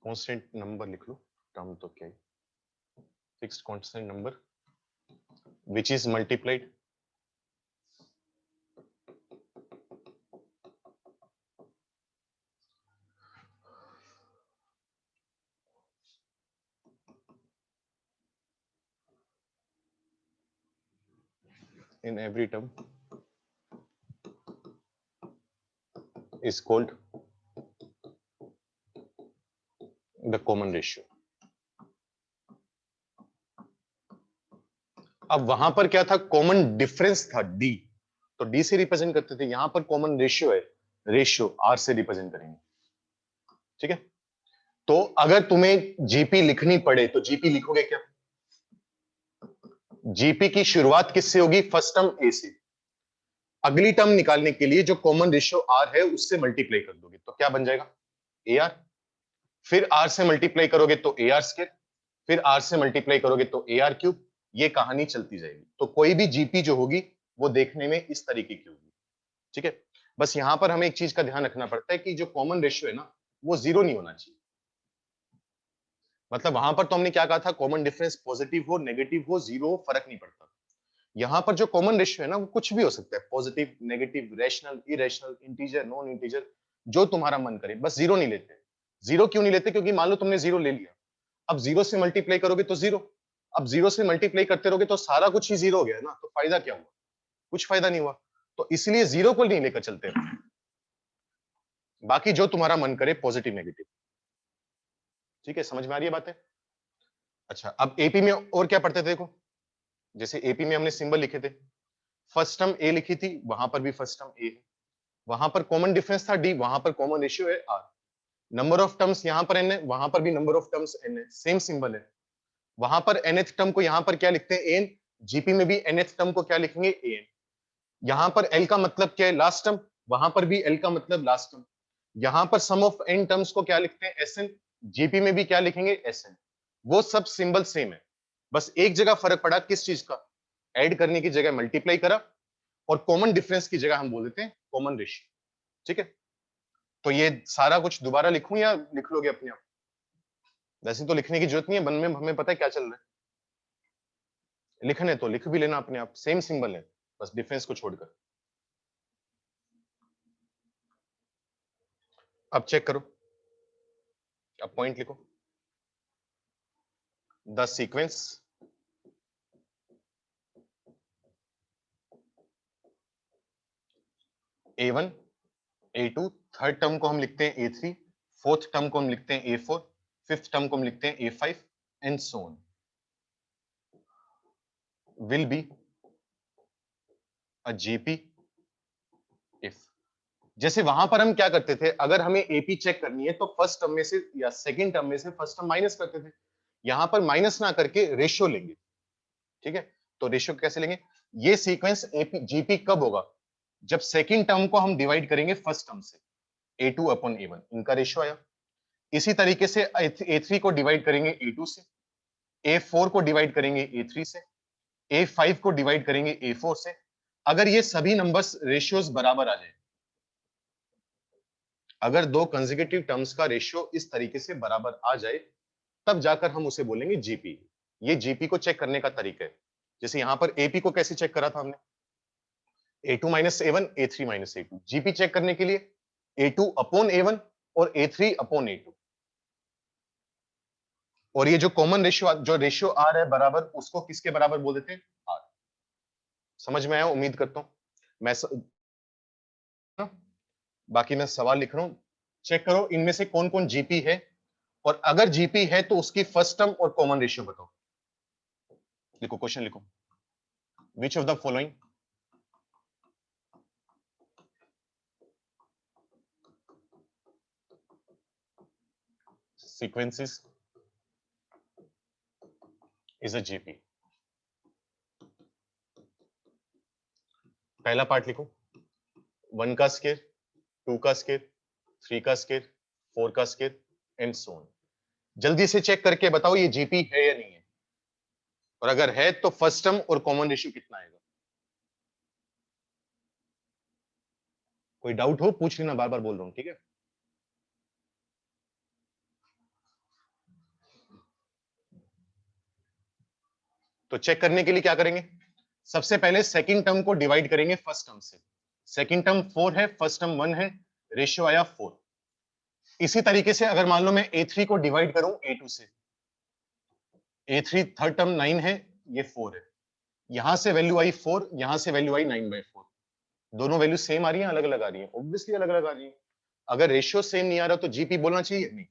constant number लिख लो, टर्म तो क्या है? Fixed constant number which is multiplied in every term is called the common ratio। अब वहां पर क्या था? कॉमन डिफरेंस था डी। तो डी से रिप्रेजेंट करते थे, यहां पर कॉमन रेशियो है, रेशियो आर से रिप्रेजेंट करेंगे। ठीक है, तो अगर तुम्हें जीपी लिखनी पड़े तो जीपी लिखोगे क्या? जीपी की शुरुआत किससे होगी? फर्स्ट टर्म ए से। अगली टर्म निकालने के लिए जो कॉमन रेशियो आर है उससे मल्टीप्लाई कर दोगे तो क्या बन जाएगा? A R. फिर आर से मल्टीप्लाई करोगे तो ए आर स्क्वायर, फिर आर से मल्टीप्लाई करोगे तो ए आर क्यूब। ये कहानी चलती जाएगी। तो कोई भी जीपी जो होगी वो देखने में इस तरीके की होगी। ठीक है, बस यहां पर हमें एक चीज का ध्यान रखना पड़ता है कि जो कॉमन रेशियो है ना वो जीरो नहीं होना चाहिए। मतलब वहां पर तो हमने क्या कहा था, कॉमन डिफरेंस पॉजिटिव हो नेगेटिव हो जीरो हो फर्क नहीं पड़ता। यहां पर जो कॉमन रेशियो है ना वो कुछ भी हो सकता है, positive negative rational irrational integer non integer, जो तुम्हारा मन करे, बस जीरो नहीं लेते। जीरो क्यों नहीं लेते? क्योंकि मान लो तुमने जीरो ले लिया, अब जीरो से मल्टीप्लाई करोगे तो जीरो, अब जीरो से मल्टीप्लाई करते रहोगे तो सारा कुछ ही जीरो हो गया ना, तो फायदा क्या हुआ? कुछ फायदा नहीं हुआ। तो इसलिए जीरो को नहीं लेकर चलते, बाकी जो तुम्हारा मन करे पॉजिटिव नेगेटिव। ठीक है, समझ में आ रही है बातें? अच्छा, अब एपी में और क्या पढ़ते थे देखो, जैसे एपी में हमने सिंबल लिखे थे, फर्स्ट टर्म ए लिखी थी, वहां पर भी फर्स्ट टर्म ए है, वहां पर कॉमन डिफरेंस था डी, वहां पर कॉमन रेशियो है आर। नंबर ऑफ टर्म्स यहां पर एन है, वहां पर भी नंबर ऑफ टर्म्स एन है, सेम सिंबल है। वहां पर nth टर्म को यहां पर क्या लिखते हैं? एन। जीपी में भी nth टर्म को क्या लिखेंगे? एन। यहां पर एल का मतलब क्या है? Last term. वहां पर भी एल का मतलब लास्ट टर्म। यहां पर सम ऑफ एन टर्म्स को क्या लिखते हैं? S N. जीपी में भी क्या लिखेंगे? S N. वो सब सिंबल सेम है, बस एक जगह फर्क पड़ा, किस चीज का? ऐड करने की जगह मल्टीप्लाई करा, और कॉमन डिफरेंस की जगह हम बोल देते हैं कॉमन रेशियो। ठीक है, तो ये सारा कुछ दोबारा लिखूं या लिख लोगे अपने आप? वैसे तो लिखने की जरूरत नहीं है, मन में हमें पता है क्या चल रहा है। लिखने तो लिख भी लेना अपने आप, सेम सिंबल है, बस डिफरेंस को छोड़कर। अब चेक करो, अब पॉइंट लिखो। The sequence A1 A2, third term को हम लिखते हैं A3, फोर्थ टर्म को हम लिखते हैं A4, फिफ्थ टर्म को हम लिखते हैं A5 and so on will be a GP if. जैसे वहां पर हम क्या करते थे, अगर हमें एपी चेक करनी है तो फर्स्ट टर्म में से या सेकंड टर्म में से फर्स्ट टर्म माइनस करते थे। यहां पर माइनस ना करके रेशियो लेंगे। ठीक है, तो रेशियो कैसे लेंगे? ये सीक्वेंस एपी जीपी कब होगा? जब सेकंड टर्म को हम डिवाइड करेंगे फर्स्ट टर्म से, A2 अपॉन A1, इनका रेशियो आया। इसी तरीके से A3 को डिवाइड करेंगे A2 से, A4 को डिवाइड करेंगे A3 से, A5 को डिवाइड करेंगे A4 से। अगर ये सभी नंबर्स रेशियोज बराबर आ जाए, अगर दो कंसेक्यूटिव टर्म्स का रेशियो इस तरीके से बराबर आ जाए, तब जाकर हम उसे बोलेंगे जीपी। ये जीपी को चेक करने का तरीका है। जैसे यहां पर एपी को कैसे चेक करा था हमने? A2 minus A1, A3 minus A2। GP check करने के लिए A2 अपॉन A1 और A3 अपॉन A2। और ये जो कॉमन रेशियो, जो रेशियो आ रहा है बराबर, उसको किसके बराबर बोल देते हैं? आर। समझ में आया उम्मीद करता हूं। मैं बाकी मैं सवाल लिख रहा हूं, चेक करो इनमें से कौन कौन जीपी है, और अगर जीपी है तो उसकी फर्स्ट टर्म और कॉमन रेशियो बताओ। लिखो, क्वेश्चन लिखो। Which of the following sequences is a GP? पहला पार्ट लिखो, 1 का स्केयर, 2 का स्केयर, 3 का स्केयर, 4 का स्केयर एंड सो ऑन। जल्दी से चेक करके बताओ ये जीपी है या नहीं है, और अगर है तो फर्स्ट टर्म और कॉमन रेशियो कितना आएगा? कोई डाउट हो पूछ लेना, बार बार बोल रहा हूं, ठीक है? तो चेक करने के लिए क्या करेंगे? सबसे पहले सेकंड टर्म को डिवाइड करेंगे फर्स्ट टर्म से। सेकंड टर्म 4 है, फर्स्ट टर्म 1 है, रेशियो आया 4। इसी तरीके से अगर मान लो मैं A3 को डिवाइड करूं A2 से, A3 थर्ड टर्म 9 है, ये 4 है, यहां से वैल्यू आई 4, यहां से वैल्यू आई 9/4। दोनों वैल्यू सेम आ रही है, अलग अलग आ रही है? ऑब्वियसली अलग अलग आ रही है। अगर रेशियो सेम नहीं आ रहा तो जीपी बोलना चाहिए नहीं,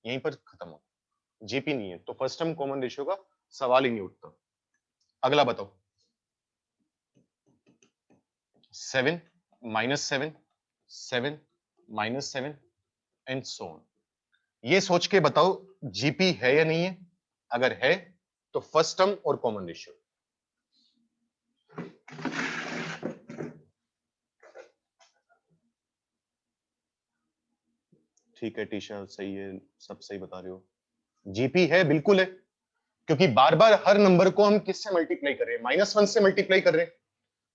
यहीं पर खत्म हो। जीपी नहीं है तो फर्स्ट टर्म कॉमन रेशियो का सवाल ही नहीं उठता। अगला बताओ, 7 -7 7 -7 एंड सो ऑन। ये सोच के बताओ जीपी है या नहीं है। अगर है तो फर्स्ट टर्म और कॉमन रेशियो। ठीक है टीशा, सही है, सब सही बता रहे हो। जीपी है, बिल्कुल है, क्योंकि बार बार हर नंबर को हम किससे मल्टीप्लाई कर रहे हैं, -1 से मल्टीप्लाई कर रहे हैं।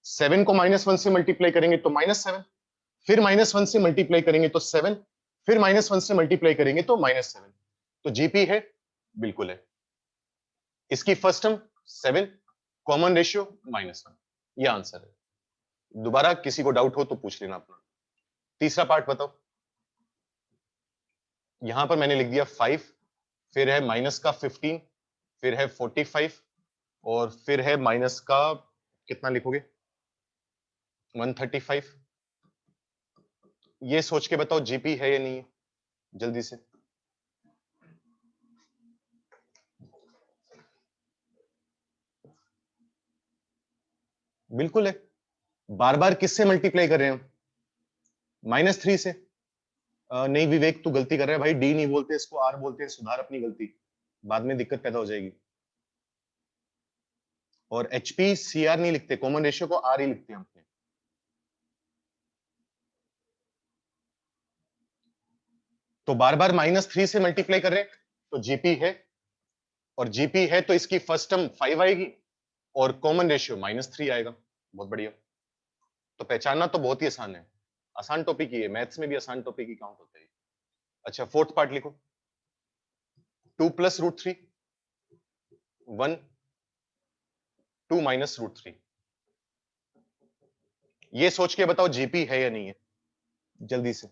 7 को -1 से मल्टीप्लाई करेंगे तो -7, फिर -1 से मल्टीप्लाई करेंगे तो 7, फिर -1 से मल्टीप्लाई करेंगे तो -7। तो जीपी है, बिल्कुल है। इसकी फर्स्ट टर्म 7, कॉमन रेशियो -1, ये आंसर है। दोबारा किसी को डाउट हो तो पूछ लेना अपना। तीसरा पार्ट बताओ। यहां पर मैंने लिख दिया 5, फिर है माइनस का 15, फिर है 45, और फिर है माइनस का कितना लिखोगे, 135। ये सोच के बताओ जीपी है या नहीं है, जल्दी से। बिल्कुल है। बार बार किससे मल्टीप्लाई कर रहे हैं हम, -3 से। नहीं विवेक, तू गलती कर रहा है भाई, डी नहीं बोलते इसको, आर बोलते हैं। सुधार अपनी गलती, बाद में दिक्कत पैदा हो जाएगी। और एचपी सीआर नहीं लिखते, कॉमन रेशियो को आर ही लिखते हैं हम। तो बार बार -3 से मल्टीप्लाई कर रहे हैं तो जीपी है, और जीपी है तो इसकी फर्स्ट टर्म 5 आएगी और कॉमन रेशियो -3 आएगा। बहुत बढ़िया। तो पहचानना तो बहुत ही आसान है, आसान टॉपिक ही है, मैथ्स में भी आसान टॉपिक ही काउंट होता है। अच्छा, फोर्थ पार्ट लिखो। 2 + √3 1 2 - √3। ये सोच के बताओ जीपी है या नहीं है, जल्दी से।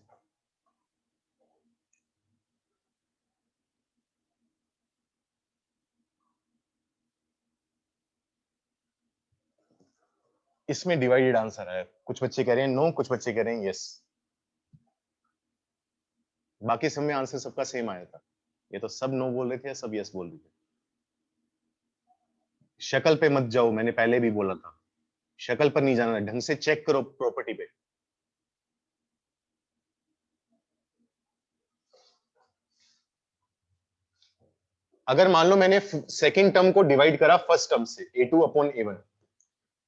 इसमें डिवाइडेड आंसर है, कुछ बच्चे कह रहे हैं नो, कुछ बच्चे कह रहे हैं यस। बाकी सब में आंसर सबका सेम आया था, ये तो सब नो बोल रहे थे या सब यस बोल रहे थे। शक्ल पे मत जाओ, मैंने पहले भी बोला था, शक्ल पर नहीं जाना, ढंग से चेक करो प्रॉपर्टी पे। अगर मान लो मैंने सेकंड टर्म को डिवाइड करा फर्स्ट टर्म से, a2/a1,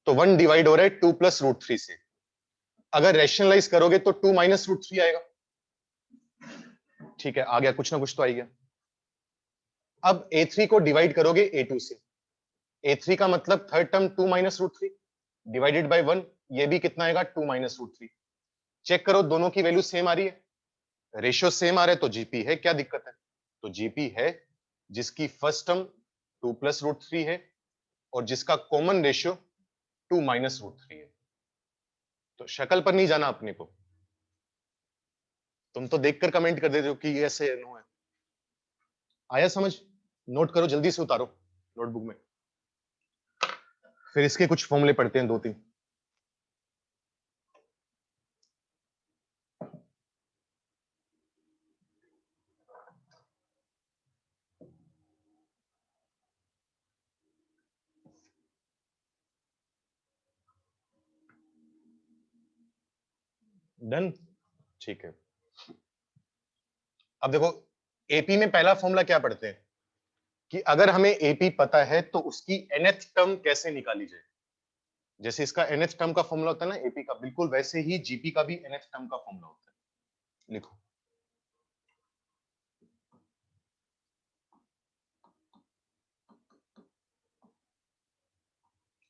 तो 1 डिवाइड हो रहा है 2 + √3 से। अगर रैशनलाइज करोगे तो 2 - √3 आएगा। ठीक है, आ गया, कुछ ना कुछ तो आ गया। अब a3 को डिवाइड करोगे a2 से, a3 का मतलब थर्ड टर्म 2 - √3 डिवाइडेड बाय 1, ये भी कितना आएगा, 2 - √3। चेक करो दोनों की वैल्यू सेम आ रही है, रेशियो सेम आ रहा है, तो जीपी है, क्या दिक्कत है। तो जीपी है जिसकी फर्स्ट टर्म 2 + √3 है और जिसका कॉमन रेशियो 2 - √3 है। तो शक्ल पर नहीं जाना अपने को, तुम तो देखकर कमेंट कर देते हो कि ये ऐसे नो है। आया समझ, नोट करो, जल्दी से उतारो नोटबुक में, फिर इसके कुछ फॉर्मूले पढ़ते हैं 2-3। डन, ठीक है। अब देखो, एपी में पहला फॉर्मूला क्या पढ़ते हैं कि अगर हमें एपी पता है तो उसकी nth टर्म कैसे निकाली जाए। जैसे इसका nth टर्म का फॉर्मूला होता है ना एपी का, बिल्कुल वैसे ही जीपी का भी nth टर्म का फॉर्मूला होता है। लिखो,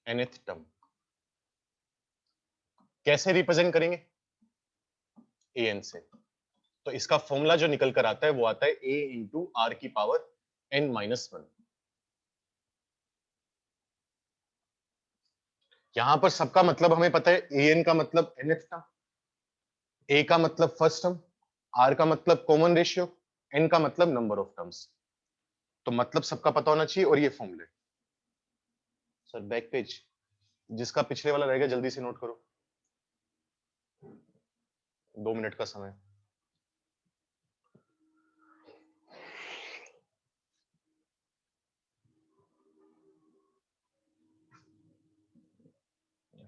nth टर्म कैसे रिप्रेजेंट करेंगे, an से। तो इसका फॉर्मूला जो निकल कर आता है वो आता है a इंटू आर की पावर n-1। यहां पर सबका मतलब हमें पता है, an का मतलब nth टर्म, a का मतलब फर्स्ट टर्म, r का मतलब कॉमन रेशियो, n का मतलब नंबर ऑफ टर्म्स। तो मतलब सबका पता होना चाहिए, और ये फॉर्मूले। सर बैक पेज, जिसका पिछले वाला रहेगा जल्दी से नोट करो, 2 मिनट का समय।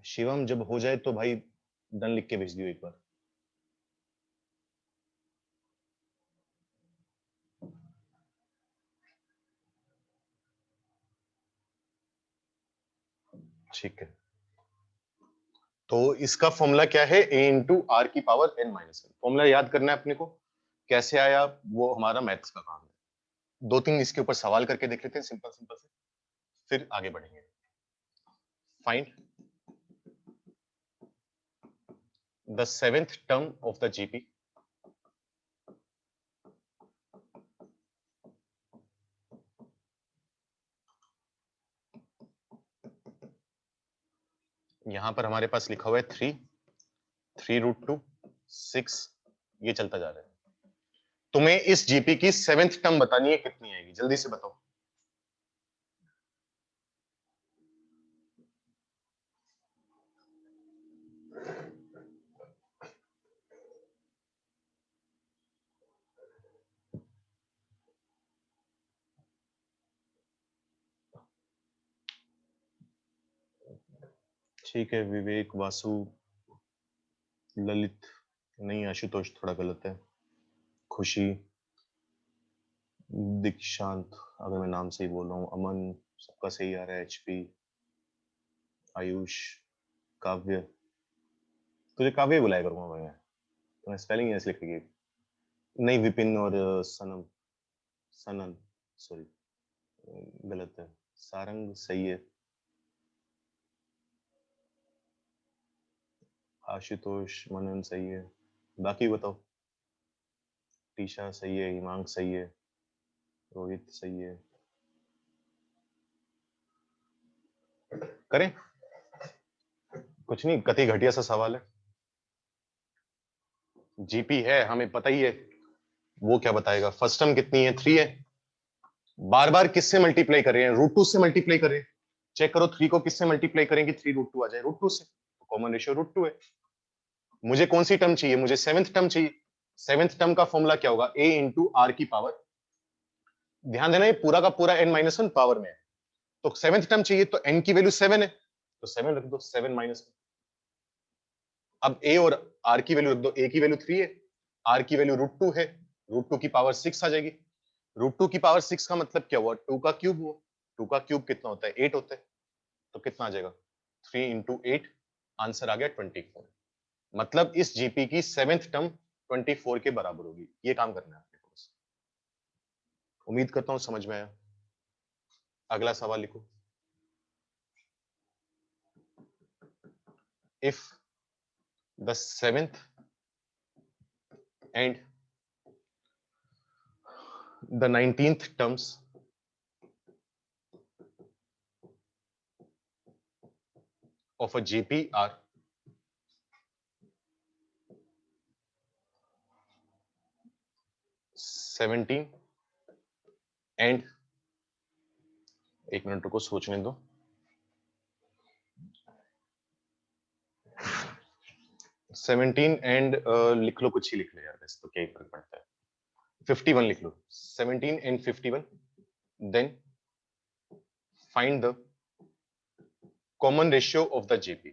शिवम जब हो जाए तो भाई डन लिख के भेज दियो एक बार। ठीक है, तो इसका फॉर्मूला क्या है, a इंटू आर की power n minus one. Formula याद करना है अपने को, कैसे आया वो हमारा मैथ्स का काम है। दो तीन इसके ऊपर सवाल करके देख लेते हैं सिंपल सिंपल से, फिर आगे बढ़ेंगे। Find the seventh term of the GP यहां पर हमारे पास लिखा हुआ है 3√2 6, ये चलता जा रहा है। तुम्हें इस जीपी की सेवेंथ टर्म बतानी है, कितनी आएगी जल्दी से बताओ। ठीक है, विवेक, वासु, ललित, नहीं आशुतोष थोड़ा गलत है, खुशी, दीक्षांत, अगर मैं नाम सही बोल रहा हूँ, अमन, सबका सही आ रहा है, एचपी, आयुष, काव्य, तुझे काव्य बुलाया करूंगा मैं, तुम्हें स्पेलिंग ऐसे लिखेगी। नहीं, विपिन और सनम, सनन, सॉरी गलत है, सारंग सही है, आशुतोष, मनन सही है, बाकी बताओ। टीशा सही है, हिमांग सही है, रोहित सही है। करें, कुछ नहीं, कति घटिया सा सवाल है, जीपी है हमें पता ही है, वो क्या बताएगा। फर्स्ट टर्म कितनी है, 3 है, बार बार किससे मल्टीप्लाई कर रहे हैं, √2 से मल्टीप्लाई कर रहे हैं। चेक करो 3 को किससे मल्टीप्लाई करेंगे, 3√2 आ जाए, √2 से, कॉमन रेशियो √2 है। मुझे कौन सी टर्म चाहिए, मुझे सेवेंथ टर्म चाहिए। सेवेंथ टर्म का फॉर्मूला क्या होगा, a इंटू आर की पावर, ध्यान देना ये पूरा का पूरा n-1 पावर में है, तो सेवेंथ टर्म चाहिए तो n की वैल्यू 7 है, तो 7 रख दो, 7 माइनस। अब a और r की वैल्यू रख दो, a की वैल्यू 3 है, r की वैल्यू √2 है, √2 की पावर 6 आ जाएगी। √2 की पावर 6 का मतलब क्या हुआ, 2 का क्यूब हुआ, 2 का क्यूब कितना होता है, 8 होता है, तो कितना आ जाएगा, 3 इंटू 8, आंसर आ गया 24। मतलब इस जीपी की सेवेंथ टर्म 24 के बराबर होगी। ये काम करना है आपके पास, उम्मीद करता हूं समझ में आया। अगला सवाल लिखो, if the seventh and the 19th terms of a GP are 17 and, एक मिनट रुको सोचने दो, 17 एंड लिख लो, कुछ ही लिख लो यार, वैसे तो क्या ही फर्क पड़ता है, 51 लिख लो, 17 and 51, then find the common ratio of the GP.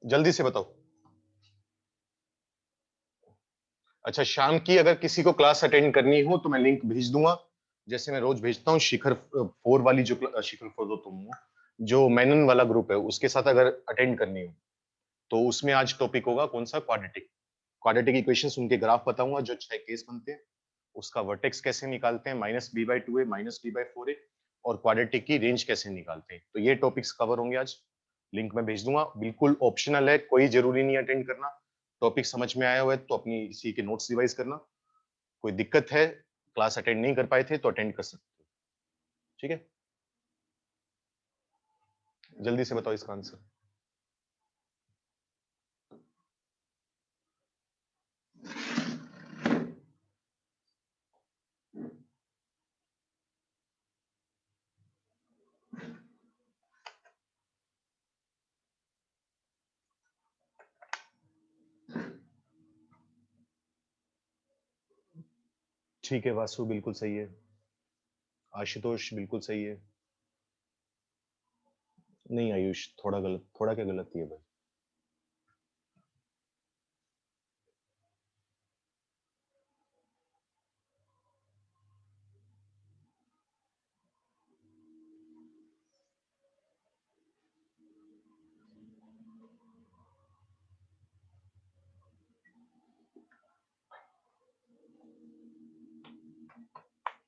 जल्दी से बताओ। अच्छा, शाम की अगर किसी को क्लास अटेंड करनी हो तो मैं लिंक भेज दूंगा, जैसे मैं रोज भेजता हूँ। शिखर 4 वाली जो शिखर 4 तो तुम हो, जो मैनन वाला ग्रुप है उसके साथ अगर अटेंड करनी हो तो उसमें आज टॉपिक होगा कौन सा, क्वाड्रेटिक। क्वाड्रेटिक इक्वेशंस, उनके ग्राफ बताऊंगा, जो 6 केस बनते हैं, उसका वर्टेक्स कैसे निकालते हैं, -b/2 है, -b/4 है, और क्वाड्रेटिक की रेंज कैसे निकालते हैं। तो ये टॉपिक्स कवर होंगे आज, लिंक मैं भेज दूंगा, बिल्कुल ऑप्शनल है, कोई जरूरी नहीं अटेंड करना। टॉपिक समझ में आया हुआ है तो अपनी इसी के नोट्स रिवाइज करना, कोई दिक्कत है, क्लास अटेंड नहीं कर पाए थे तो अटेंड कर सकते हो, ठीक है। जल्दी से बताओ इसका आंसर। ठीक है वासु, बिल्कुल सही है। आशुतोष बिल्कुल सही है। नहीं आयुष, थोड़ा गलत, थोड़ा क्या गलत है भाई।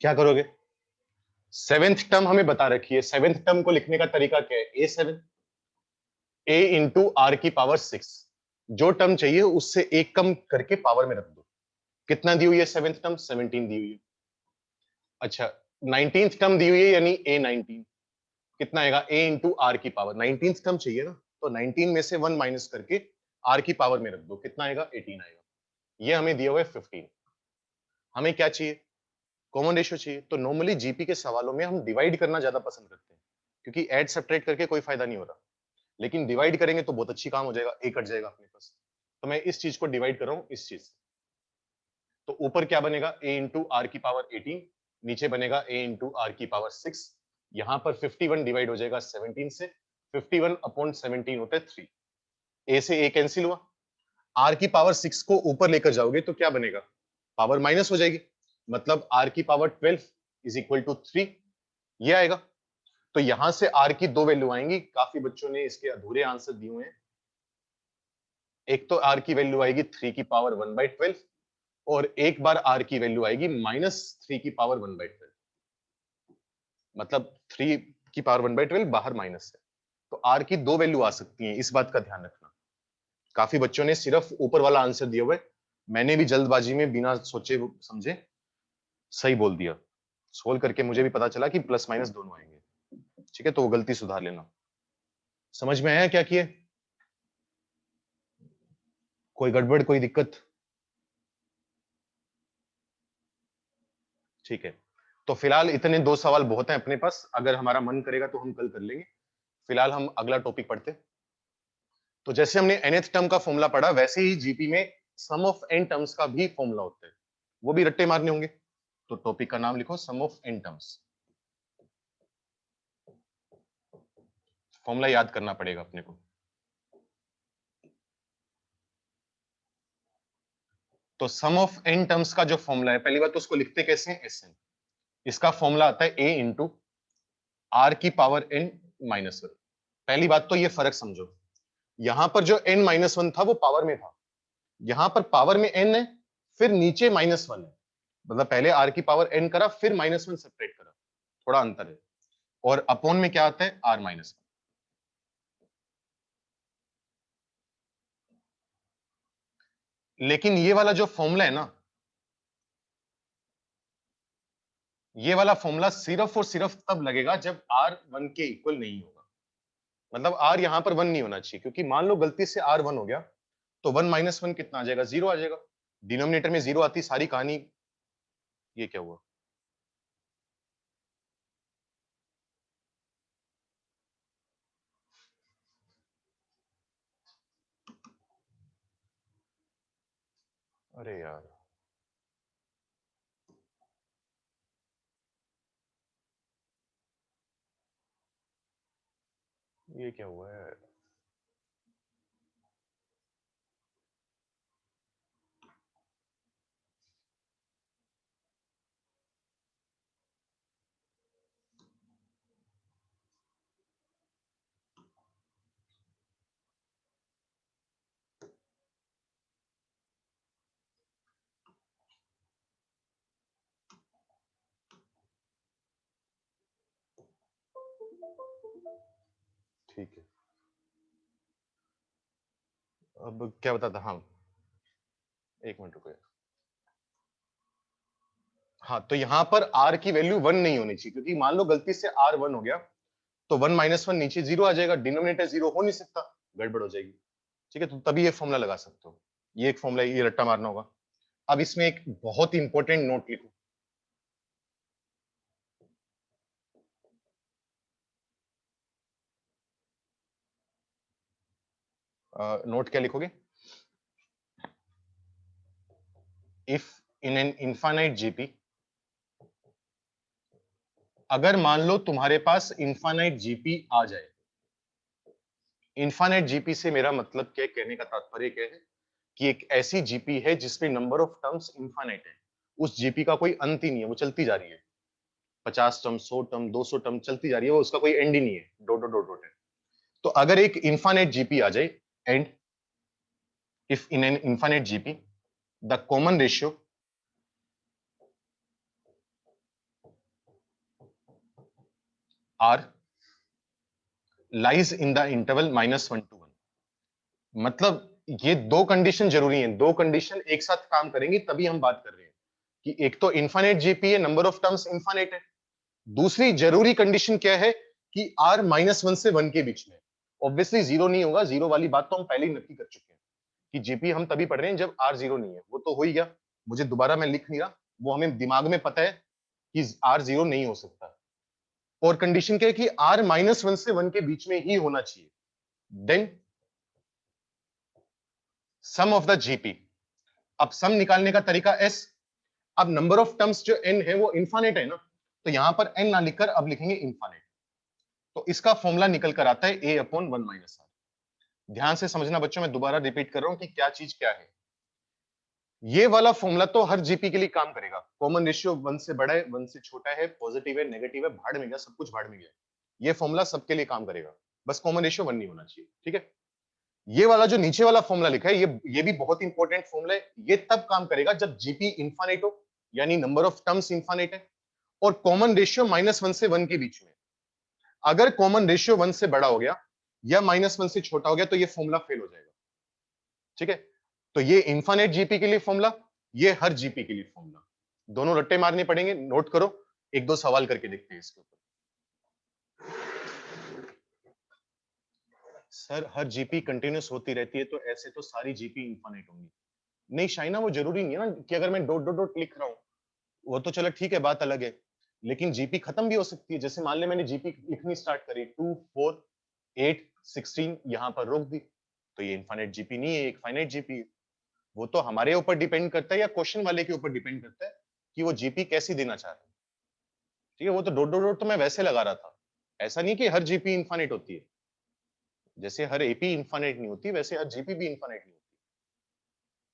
क्या करोगे? सेवेंथ टर्म हमें बता रखी है, सेवेंथ टर्म को लिखने का तरीका क्या है? A7 A इंटू आर की पावर 6। जो टर्म चाहिए उससे एक कम करके पावर में रख दो। कितना दी हुई है सेवेंथ टर्म? 17 दी हुई है। अच्छा, 19th टर्म दी हुई है यानी A19। कितना आएगा? A इंटू आर की पावर, 19th टर्म चाहिए ना, तो 19 में से 1 माइनस करके आर की पावर में रख दो। कितना आएगा? 18 आएगा। ये हमें दिया हुआ है 15। हमें क्या चाहिए? कॉमन रेशियो चाहिए। तो नॉर्मली जीपी के सवालों में हम डिवाइड करना ज्यादा पसंद करते हैं, क्योंकि ऐड सब्ट्रैक्ट करके कोई फायदा नहीं हो रहा। लेकिन डिवाइड करेंगे तो बहुत अच्छी काम हो जाएगा, ए कट जाएगा अपने पास। तो मैं इस चीज को डिवाइड कर रहा हूं इस चीज से। तो ऊपर क्या बनेगा? ए इंटू आर की पावर 18, नीचे बनेगा ए इंटू आर की पावर 6। यहां पर 51 डिवाइड हो जाएगा 17 से, 51 अपॉन 17 होता है 3। ए से ए कैंसिल हुआ। आर की पावर 6 को ऊपर लेकर जाओगे तो क्या बनेगा? पावर माइनस हो जाएगी, मतलब आर की पावर 12 इज इक्वल टू 3। ये आएगा। तो यहां से आर की दो वैल्यू आएंगी। काफी बच्चों ने इसके अधूरे आंसर दिए हुए हैं। एक तो आर की वैल्यू आएगी 3 की पावर 1/12, और एक बार आर की वैल्यू आएगी -3 की पावर 1/12। मतलब 3 की पावर 1/12 बाहर माइनस है। तो आर की दो वैल्यू आ सकती हैं, इस बात का ध्यान रखना। काफी बच्चों ने सिर्फ ऊपर वाला आंसर दिया हुआ है। मैंने भी जल्दबाजी में बिना सोचे समझे सही बोल दिया। सोल्व करके मुझे भी पता चला कि प्लस माइनस दोनों आएंगे। ठीक है, तो वो गलती सुधार लेना। समझ में आया क्या किए? कोई गड़बड़, कोई दिक्कत? ठीक है, तो फिलहाल इतने दो सवाल बहुत हैं अपने पास। अगर हमारा मन करेगा तो हम कल कर लेंगे। फिलहाल हम अगला टॉपिक पढ़ते हैं। तो जैसे हमने nth टर्म का फॉर्मूला पढ़ा, वैसे ही जीपी में सम ऑफ n टर्म्स का भी फॉर्मूला होता है। वो भी रट्टे मारने होंगे। तो टॉपिक का नाम लिखो सम ऑफ n टर्म्स। फॉर्मूला याद करना पड़ेगा अपने को। तो सम ऑफ n टर्म्स का जो फॉर्मूला है, पहली बात तो उसको लिखते कैसे हैं? Sn। इसका फॉर्मूला आता है a इंटू आर की पावर n माइनस 1। पहली बात तो ये फर्क समझो। यहां पर जो n-1 था वो पावर में था, यहां पर पावर में n है, फिर नीचे -1 है। मतलब पहले आर की पावर n करा, फिर -1 सेपरेट करा। थोड़ा अंतर है। और अपॉन में क्या आता है? r-1। लेकिन ये वाला जो फॉर्मूला है ना, ये वाला फॉर्मूला सिर्फ और सिर्फ तब लगेगा जब r 1 के इक्वल नहीं होगा। मतलब r यहां पर 1 नहीं होना चाहिए, क्योंकि मान लो गलती से r 1 हो गया, तो 1 - 1 कितना आ जाएगा? 0 आ जाएगा। डिनोमिनेटर में 0 आती सारी कहानी। ये क्या हुआ? अरे यार, ये क्या हुआ है? ठीक है, अब क्या बताता? हाँ, एक मिनट रुको। हाँ, तो यहां पर r की वैल्यू 1 नहीं होनी चाहिए, क्योंकि मान लो गलती से r 1 हो गया, तो 1 - 1 नीचे 0 आ जाएगा। डिनोमिनेटर 0 हो नहीं सकता, गड़बड़ हो जाएगी। ठीक है, तो तभी ये फॉर्मूला लगा सकते हो। ये एक फॉर्मूला, ये रट्टा मारना होगा। अब इसमें एक बहुत ही इंपॉर्टेंट नोट लिखो। नोट क्या लिखोगे? If in an infinite GP अगर मान लो तुम्हारे पास इनफाइनाइट जीपी आ जाए, इनफाइनाइट जीपी से मेरा मतलब क्या, कहने का तात्पर्य क्या है कि एक ऐसी जीपी है जिसमें नंबर ऑफ टर्म्स इनफाइनाइट है, उस जीपी का कोई अंत ही नहीं है, वो चलती जा रही है, 50 टर्म, 100 टर्म, 200 टर्म चलती जा रही है, वो उसका कोई एंड ही नहीं है, डॉट डॉट डॉट डॉट है। तो अगर एक इनफाइनाइट जीपी आ जाए, and if in an infinite GP the common ratio r lies in the interval -1 to 1, मतलब ये दो कंडीशन जरूरी हैं, दो कंडीशन एक साथ काम करेंगी तभी हम बात कर रहे हैं कि एक तो इनफाइनाइट जीपी है, नंबर ऑफ टर्म्स इनफाइनाइट है, दूसरी जरूरी कंडीशन क्या है कि r -1 से 1 के बीच में, ऑब्वियसली जीरो नहीं होगा, जीरो वाली बात तो हम पहले ही नक्की कर चुके हैं कि जीपी हम तभी पढ़ रहे हैं जब r जीरो नहीं है, वो तो हो ही गया, मुझे दोबारा मैं लिख नहीं रहा, वो हमें दिमाग में पता है कि r जीरो नहीं हो सकता। और कंडीशन क्या है कि r -1 से 1 के बीच में ही होना चाहिए, then sum of the GP. अब सम निकालने का तरीका s, अब नंबर ऑफ टर्म्स जो n है वो इनफाइनाइट है ना, तो यहां पर n ना लिखकर अब लिखेंगे इनफाइनाइट, तो इसका फॉर्मूला निकल कर आता है a अपॉन 1 माइनस आर। ध्यान से समझना बच्चों, मैं दोबारा रिपीट कर रहा हूं कि क्या चीज क्या है। ये वाला फॉर्मूला तो हर जीपी के लिए काम करेगा, कॉमन रेशियो 1 से बड़ा है, 1 से छोटा है, पॉजिटिव है, नेगेटिव है, भाड़ में गया, सब कुछ भाड़ में गया, ये फॉर्मूला सबके लिए काम करेगा, बस कॉमन रेशियो 1 नहीं होना चाहिए, ठीक है। ये वाला जो नीचे वाला फॉर्मूला लिखा है, ये भी बहुत इंपॉर्टेंट फॉर्मूला है, ये तब काम करेगा जब जीपी इनफाइनाइट हो, यानी नंबर ऑफ टर्म्स इनफाइनाइट है, और कॉमन रेशियो -1 से 1 के बीच में। अगर कॉमन रेशियो 1 से बड़ा हो गया या -1 से छोटा हो गया तो ये फॉर्मूला फेल हो जाएगा, ठीक है। तो ये इनफाइनाइट जीपी के लिए फॉर्मूला, ये हर जीपी के लिए फॉर्मूला, दोनों रट्टे मारने पड़ेंगे, नोट करो, एक दो सवाल करके देखते हैं इसके ऊपर। सर हर जीपी कंटिन्यूस होती रहती है तो ऐसे तो सारी जीपी इनफाइनाइट होंगी। नहीं शाइना, वो जरूरी नहीं है ना कि अगर मैं डॉट डॉट डॉट लिख रहा हूं, वो तो चलो ठीक है, बात अलग है, लेकिन जीपी खत्म भी हो सकती है, जैसे मान ले मैंने जीपी लिखनी स्टार्ट करी 2 4 8 16, यहां पर रोक दी, तो ये इनफाइनाइट जीपी नहीं है, एक फाइनाइट जीपी है। वो तो हमारे ऊपर डिपेंड करता है या क्वेश्चन वाले के ऊपर डिपेंड करता है कि वो जीपी कैसी देना चाह रहा है, ठीक है। वो तो डॉट डॉट डॉट तो मैं वैसे लगा रहा था, ऐसा नहीं कि हर जीपी इनफाइनाइट होती है, जैसे हर एपी इनफाइनाइट नहीं होती वैसे हर जीपी भी इनफाइनाइट नहीं होती।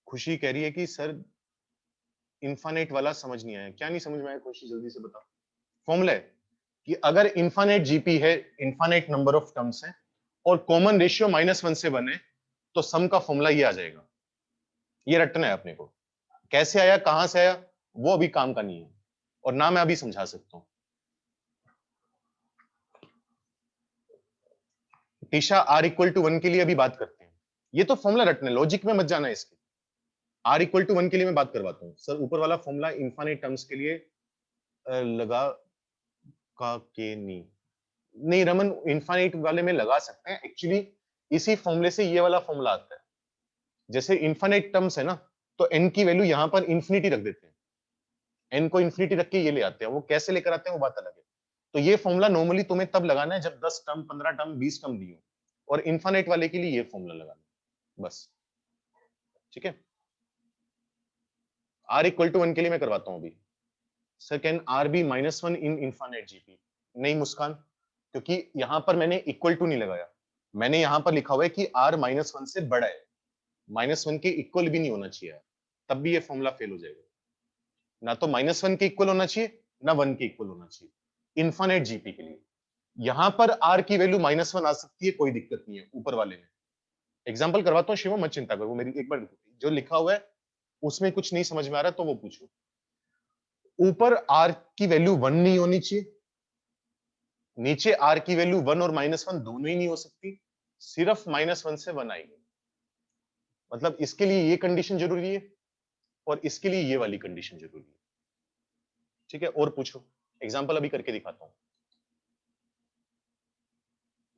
खुशी कह रही है कि सर इनफाइनाइट वाला समझ नहीं आया, क्या नहीं समझ में आया खुशी, जल्दी से बता। फॉर्मूला है कि अगर इनफाइनाइट जीपी है, इनफाइनाइट नंबर ऑफ टर्म्स है, और कॉमन रेशियो -1 से 1 है, तो सम का फॉर्मूला ये आ जाएगा, ये रटना है अपने को, कैसे आया कहां से आया वो अभी काम का नहीं है, और ना मैं अभी समझा सकता हूं। टीशा r इक्वल टू 1 के लिए अभी बात करते हैं, ये तो फॉर्मूला रटना है, लॉजिक में मत जाना है इसके। r इक्वल टू 1 के लिए मैं बात करवाता हूं सर, ऊपर वाला फॉर्मूला इनफाइनाइट टर्म्स के लिए लगा का के नहीं, नहीं रमन, इनफाइनाइट वाले में लगा सकते हैं एक्चुअली, इसी फॉर्मूले से ये वाला फॉर्मूला आता है, जैसे इनफाइनाइट टर्म्स है ना, तो n की वैल्यू यहां पर इंफिनिटी रख देते हैं, n को इंफिनिटी रख के ये ले आते हैं, वो कैसे लेकर आते हैं वो बात अलग है। तो ये फॉर्मूला नॉर्मली तुम्हें तब लगाना है जब 10 टर्म 15 टर्म 20 टर्म दी हो, और इनफाइनाइट वाले के लिए ये फॉर्मूला लगाना है बस, ठीक है। r इक्वल टू 1 के लिए मैं करवाता हूं अभी। Sir can r be -1 in infinite GP? नहीं मुस्कान, क्योंकि यहां पर मैंने इक्वल टू नहीं लगाया, मैंने यहां पर लिखा हुआ है कि r -1 से बड़ा है, -1 के इक्वल भी नहीं होना चाहिए, तब भी ये फॉर्मूला फेल हो जाएगा, ना तो -1 के इक्वल होना चाहिए ना 1 के इक्वल होना चाहिए इनफाइनाइट जीपी के लिए। यहां पर r की वैल्यू -1 आ सकती है, कोई दिक्कत नहीं है, ऊपर वाले में एग्जांपल करवाता हूं, शिवम मत चिंता करो, मेरी एक बार जो लिखा हुआ है उसमें कुछ नहीं समझ में आ रहा तो वो पूछो। ऊपर r की वैल्यू 1 नहीं होनी चाहिए, नीचे r की वैल्यू 1 और -1 दोनों ही नहीं हो सकती, सिर्फ -1 से 1 आएगी, मतलब इसके लिए ये कंडीशन जरूरी है और इसके लिए ये वाली कंडीशन जरूरी है, ठीक है। और पूछो, एग्जांपल अभी करके दिखाता हूं,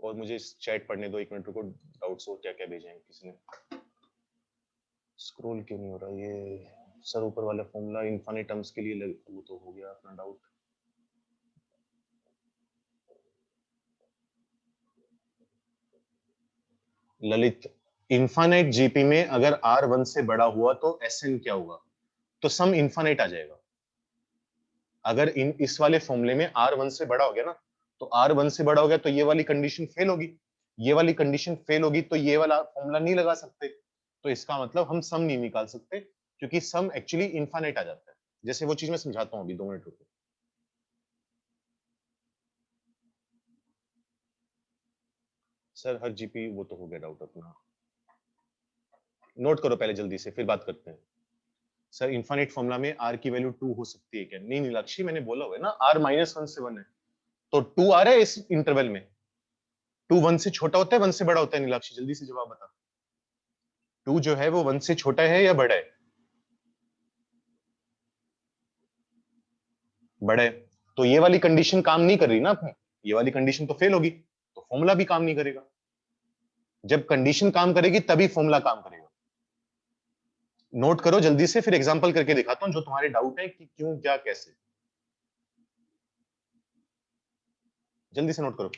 और मुझे चैट पढ़ने दो, 1 मिनट रुको, डाउट्स हो क्या क्या भेजे हैं किसी ने, स्क्रॉल क्यों नहीं हो रहा ये सर, ऊपर वाला फॉर्मूला इनफाइनाइट टर्म्स के लिए वो तो हो गया अपना डाउट। ललित, इनफाइनाइट जीपी में अगर r 1 से बड़ा हुआ तो Sn क्या होगा, तो सम इनफाइनाइट आ जाएगा, अगर इस वाले फॉर्मूले में R1 से बड़ा हो गया ना, तो R1 से बड़ा हो गया तो ये वाली कंडीशन फेल होगी, ये वाली कंडीशन फेल होगी तो ये वाला फॉर्मूला नहीं लगा सकते। तो इसका मतलब हम सम नहीं निकाल सकते, क्योंकि सम एक्चुअली इनफाइनाइट आ जाता है। जैसे वो चीज मैं समझाता हूँ अभी, 2 मिनट रुको। सर हर जीपी वो तो हो गया डाउट अपना, नोट करो पहले जल्दी से, फिर बात करते हैं। सर इनफाइनाइट फॉर्मूला में R की वैल्यू 2 हो सकती है क्या? नहीं नीलाक्षी, मैंने बोला हुआ है ना, R -1 से 1 है, तो 2 आ रहा है इस इंटरवल में। 2 1 से छोटा होता है 1 से बड़ा होता है? नीलाक्षी जल्दी से जवाब बता। 2 जो है वो 1 से छोटा है या बड़ा है? बड़ा है। तो ये वाली कंडीशन काम नहीं कर रही ना अपनी, ये वाली कंडीशन तो फेल होगी, तो फॉर्मूला भी काम नहीं करेगा। जब कंडीशन काम करेगी तभी फॉर्मूला काम करेगा। नोट करो जल्दी से, फिर एग्जांपल करके दिखाता हूं जो तुम्हारे डाउट है कि क्यों क्या कैसे। जल्दी से नोट करो।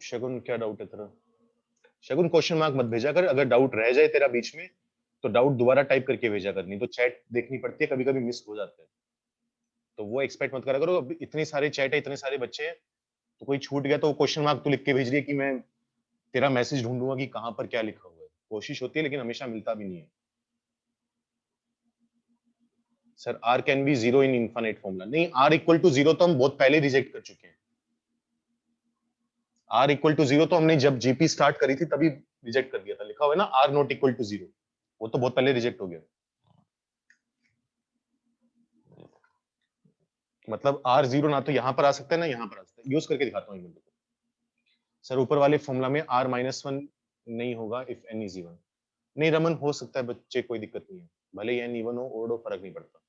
शगुन क्या डाउट है तेरा? शगुन क्वेश्चन मार्क मत भेजा कर, अगर डाउट रह जाए तेरा बीच में तो डाउट दोबारा टाइप करके भेजा कर, नहीं तो चैट देखनी पड़ती है, कभी कभी मिस हो जाते हैं, तो वो एक्सपेक्ट मत करा करो। अब इतने सारे चैट है, इतने सारे बच्चे हैं, तो कोई छूट गया तो क्वेश्चन मार्क तू लिख के भेज रही है कि मैं तेरा मैसेज ढूंढूंगा कि कहां पर क्या लिखा हुआ है। कोशिश होती है लेकिन हमेशा मिलता भी नहीं है। Sir r can be zero in infinite formula, नहीं, आर इक्वल टू जीरो तो हम बहुत पहले रिजेक्ट कर चुके हैं। आर इक्वल टू जीरो तो हमने जब जीपी स्टार्ट करी थी तभी रिजेक्ट कर दिया था, लिखा हुआ है ना r not equal to zero, वो तो बहुत पहले रिजेक्ट हो गया। मतलब आर जीरो ना तो यहां पर आ सकता है ना यहां पर आ सकता है, यूज करके दिखाता हूँ। सर ऊपर वाले फॉर्मूला में आर -1 नहीं होगा इफ एन इज इवन। नहीं रमन, हो सकता है बच्चे, कोई दिक्कत नहीं है, भले ही एन इवन हो ओड हो, फर्क नहीं पड़ता।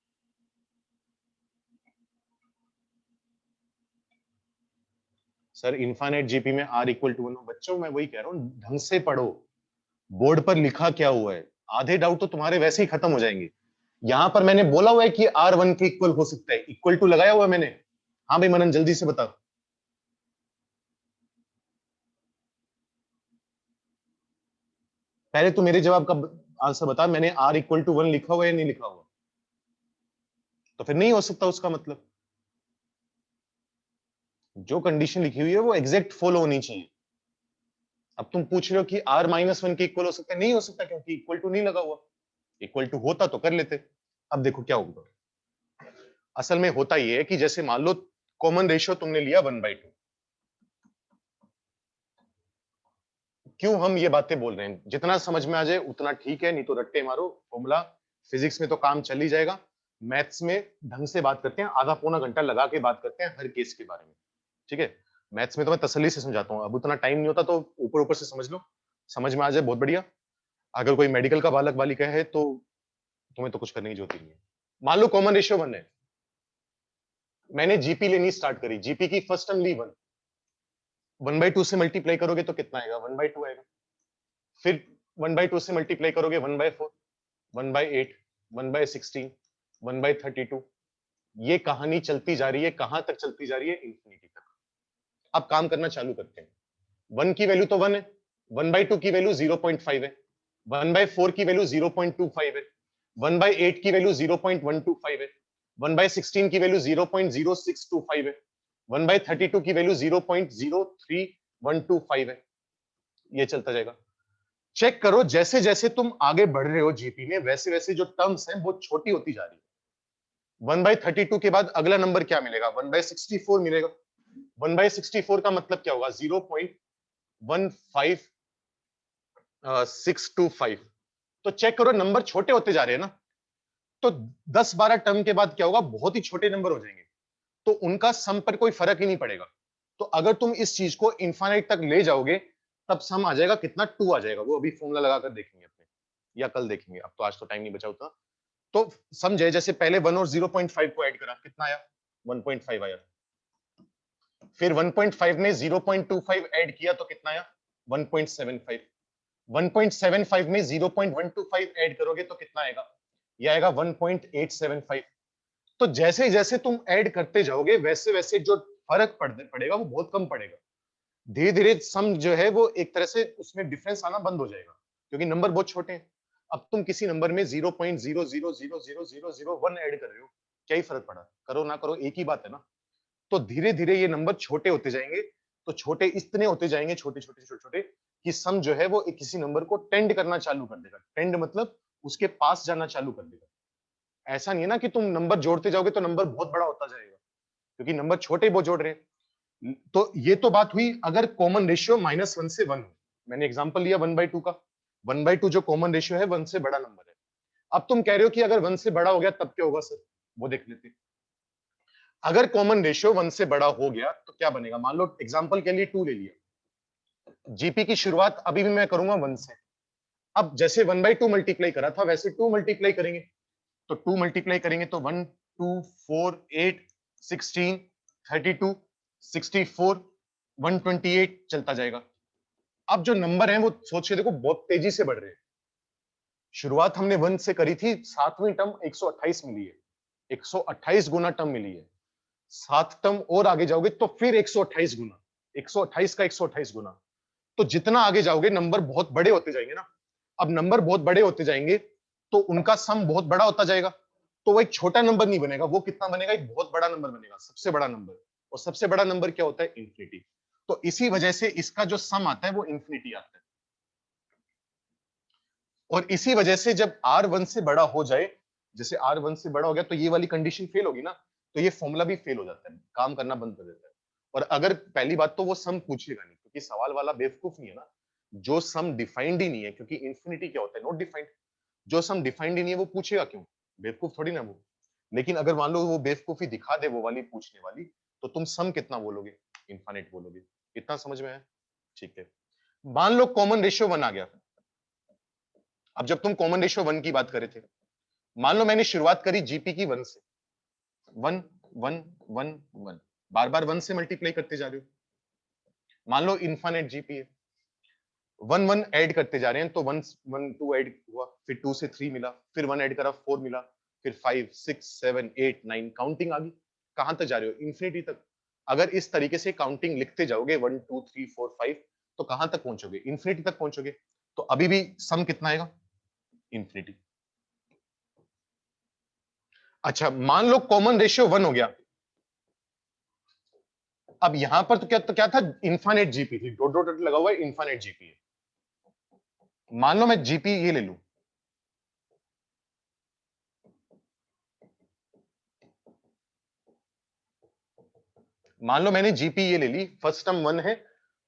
सर इनफाइनाइट जीपी में आर इक्वल टू 1 हो, बच्चों मैं वही कह रहा हूँ, ढंग से पढ़ो, बोर्ड पर लिखा क्या हुआ है, आधे डाउट तो तुम्हारे वैसे ही खत्म हो जाएंगे। यहां पर मैंने बोला हुआ है कि R1 के इक्वल हो सकता है, इक्वल टू लगाया हुआ है मैंने। हाँ भाई मनन जल्दी से बता। पहले तू मेरे जवाब का आंसर बता, मैंने R इक्वल टू 1 लिखा हुआ है या नहीं लिखा हुआ? तो फिर नहीं हो सकता उसका मतलब, जो कंडीशन लिखी हुई है वो एग्जैक्ट फॉलो होनी चाहिए। अब तुम पूछ रहे हो कि R -1 के इक्वल हो सकता है, नहीं हो सकता क्योंकि इक्वल टू नहीं लगा हुआ। इक्वल टू होता तो कर लेते। अब देखो क्या होगा, असल में होता ये है कि जैसे मान लो कॉमन रेशियो तुमने लिया 1/2, क्यों हम ये बातें बोल रहे हैं, जितना समझ में आ जाए उतना ठीक है, नहीं तो रट्टे मारो फॉर्मूला। फिजिक्स में तो काम चल ही जाएगा, मैथ्स में ढंग से बात करते हैं, आधा पौना घंटा लगा के बात करते हैं हर केस के बारे में, ठीक है। मैथ्स में तो मैं तसल्ली से समझाता हूँ, अब उतना टाइम नहीं होता तो ऊपर ऊपर से समझ लो, समझ में आ जाए बहुत बढ़िया। अगर कोई मेडिकल का बालक बालिका है तो तुम्हें तो कुछ करने की जरूरत ही नहीं है। मान लो कॉमन रेशियो 1 है, मैंने जीपी लेनी स्टार्ट करी, जीपी की फर्स्ट टर्म ली 1, 1/2 से मल्टीप्लाई करोगे तो कितना आएगा? 1/2 आएगा। फिर 1/2 से मल्टीप्लाई करोगे 1/4, 1/8, 1/16, 1/32, ये कहानी चलती जा रही है, कहां तक चलती जा रही है? इंफिनिटी तक। अब काम करना चालू करते हैं। 1 की वैल्यू तो 1 है, 1/2 की वैल्यू 0.5 है, 1/4 की वैल्यू 0.25 है, 1/8 की वैल्यू 0.125 है, 1/16 की वैल्यू 0.0625 है, 1/32 की वैल्यू 0.03125 है। ये चलता जाएगा। चेक करो जैसे जैसे तुम आगे बढ़ रहे हो जीपी में, वैसे वैसे जो टर्म्स हैं वो छोटी होती जा रही है। 1/32 के बाद अगला नंबर क्या मिलेगा? 1/64 मिलेगा। 1/64 का मतलब क्या होगा? 0.15625। तो चेक करो नंबर छोटे होते जा रहे हैं ना, तो 10-12 टर्म के बाद क्या होगा? बहुत ही छोटे नंबर हो जाएंगे, तो उनका सम पर कोई फर्क ही नहीं पड़ेगा। तो अगर तुम इस चीज को इनफाइनाइट तक ले जाओगे तब सम आ जाएगा कितना? 2 आ जाएगा। वो अभी फॉर्मूला लगाकर देखेंगे अपने, या कल देखेंगे, अब तो आज तो टाइम नहीं बचा उतना। तो समझे, जैसे पहले 1 और 0.5 को ऐड करा, कितना आया? 1.5 आया। फिर 1.5 में 0.25 ऐड किया तो कितना आया? 1.75। 1.75 में 0.125 ऐड करोगे तो कितना आएगा? ये आएगा 1.875। तो जैसे जैसे तुम ऐड करते जाओगे वैसे वैसे जो फर्क पड़ेगा वो बहुत कम पड़ेगा। धीरे धीरे सम जो है वो एक तरह से उसमें डिफरेंस आना बंद हो जाएगा, क्योंकि नंबर बहुत छोटे हैं। अब तुम किसी नंबर में 0.00000001 ऐड कर रहे हो, क्या ही फर्क पड़ा, करो ना करो एक ही बात है ना। तो धीरे धीरे ये नंबर छोटे होते जाएंगे, तो छोटे इतने होते जाएंगे, छोटे छोटे छोटे छोटे, कि सम जो है वो किसी नंबर को टेंड करना चालू कर देगा। टेंड मतलब उसके पास जाना चालू कर देगा। ऐसा नहीं है ना कि तुम नंबर जोड़ते जाओगे तो नंबर बहुत बड़ा होता जाएगा, क्योंकि नंबर छोटे वो जोड़ रहे हैं। तो ये तो बात हुई अगर कॉमन रेशियो -1 से 1 हो। मैंने एग्जांपल लिया 1/2 का। 1/2 जो कॉमन रेशियो है 1 से बड़ा नंबर है। अब तुम कह रहे हो कि अगर 1 से बड़ा हो गया तब क्या होगा सर, वो देख लेते हैं। अगर कॉमन रेशियो 1 से बड़ा हो गया तो क्या बनेगा, मान लो एग्जांपल के लिए 2 ले लिया। जीपी की शुरुआत अभी भी मैं करूंगा 1 से। अब जैसे 1/2 मल्टीप्लाई करा था वैसे 2 मल्टीप्लाई करेंगे, तो 2 मल्टीप्लाई करेंगे तो 1 2 4 8 16 32 64 128 चलता जाएगा। अब जो नंबर है वो सोच के देखो बहुत तेजी से बढ़ रहे हैं। शुरुआत हमने 1 से करी थी, सातवीं टर्म 128 मिली है, 128 गुना टर्म मिली है। 7 टर्म और आगे जाओगे तो फिर 128 गुना, 128 का 128 गुना। तो जितना आगे जाओगे नंबर बहुत बड़े होते जाएंगे ना। अब नंबर बहुत बड़े होते जाएंगे तो उनका सम बहुत बड़ा होता जाएगा। तो वो एक छोटा नंबर नहीं बनेगा, वो कितना बनेगा, एक बहुत बड़ा नंबर बनेगा, सबसे बड़ा नंबर। और सबसे बड़ा नंबर क्या होता है, इंफिनिटी। तो इसी वजह से इसका जो सम आता है वो इंफिनिटी आता है। और इसी वजह से जब R1 से बड़ा हो जाए, जैसे R1 से बड़ा हो गया तो ये वाली कंडीशन फेल होगी ना, तो ये फॉर्मूला भी फेल हो जाता है, काम करना बंद कर देता है। और अगर पहली बात तो वो सम पूछेगा नहीं, क्योंकि सवाल वाला बेवकूफ नहीं है ना, जो सम डिफाइंड ही नहीं है, क्योंकि इंफिनिटी क्या होता है, नॉट डिफाइंड। जो सम डिफाइंड ही नहीं है वो पूछेगा क्यों, बेवकूफ थोड़ी ना वो। लेकिन अगर मान लो वो बेवकूफी दिखा दे वो वाली पूछने वाली, तो तुम सम कितना बोलोगे, इनफाइनाइट बोलोगे। इतना समझ में आया, ठीक है। मान लो कॉमन रेशियो 1 आ गया। अब जब तुम कॉमन रेशियो 1 की बात करे थे, मान लो मैंने शुरुआत करी जीपी की 1 से, 1 1 1 1, बार बार 1 से मल्टीप्लाई करते जा रहे हो। मान लो इनफाइनाइट जीपी है, 1 1 ऐड करते जा रहे हैं, तो 1 1 2 ऐड हुआ, फिर 2 से 3 मिला, फिर 1 ऐड करा 4 मिला, फिर 5 6 7 8 9, काउंटिंग आ गई। कहां तक जा रहे हो, इंफिनिटी तक। अगर इस तरीके से काउंटिंग लिखते जाओगे 1 2 3 4 5, तो कहां तक पहुंचोगे, इंफिनिटी तक पहुंचोगे। तो अभी भी सम कितना आएगा, इंफिनिटी। अच्छा मान लो कॉमन रेशियो 1 हो गया। अब यहां पर तो क्या था, इनफाइनाइट जीपी थी, डॉट डॉट डॉट लगा हुआ है, इनफाइनाइट जीपी है। मान लो मैं जीपी ये ले लूं, मान लो मैंने जीपी ये ले ली, फर्स्ट टर्म 1 है,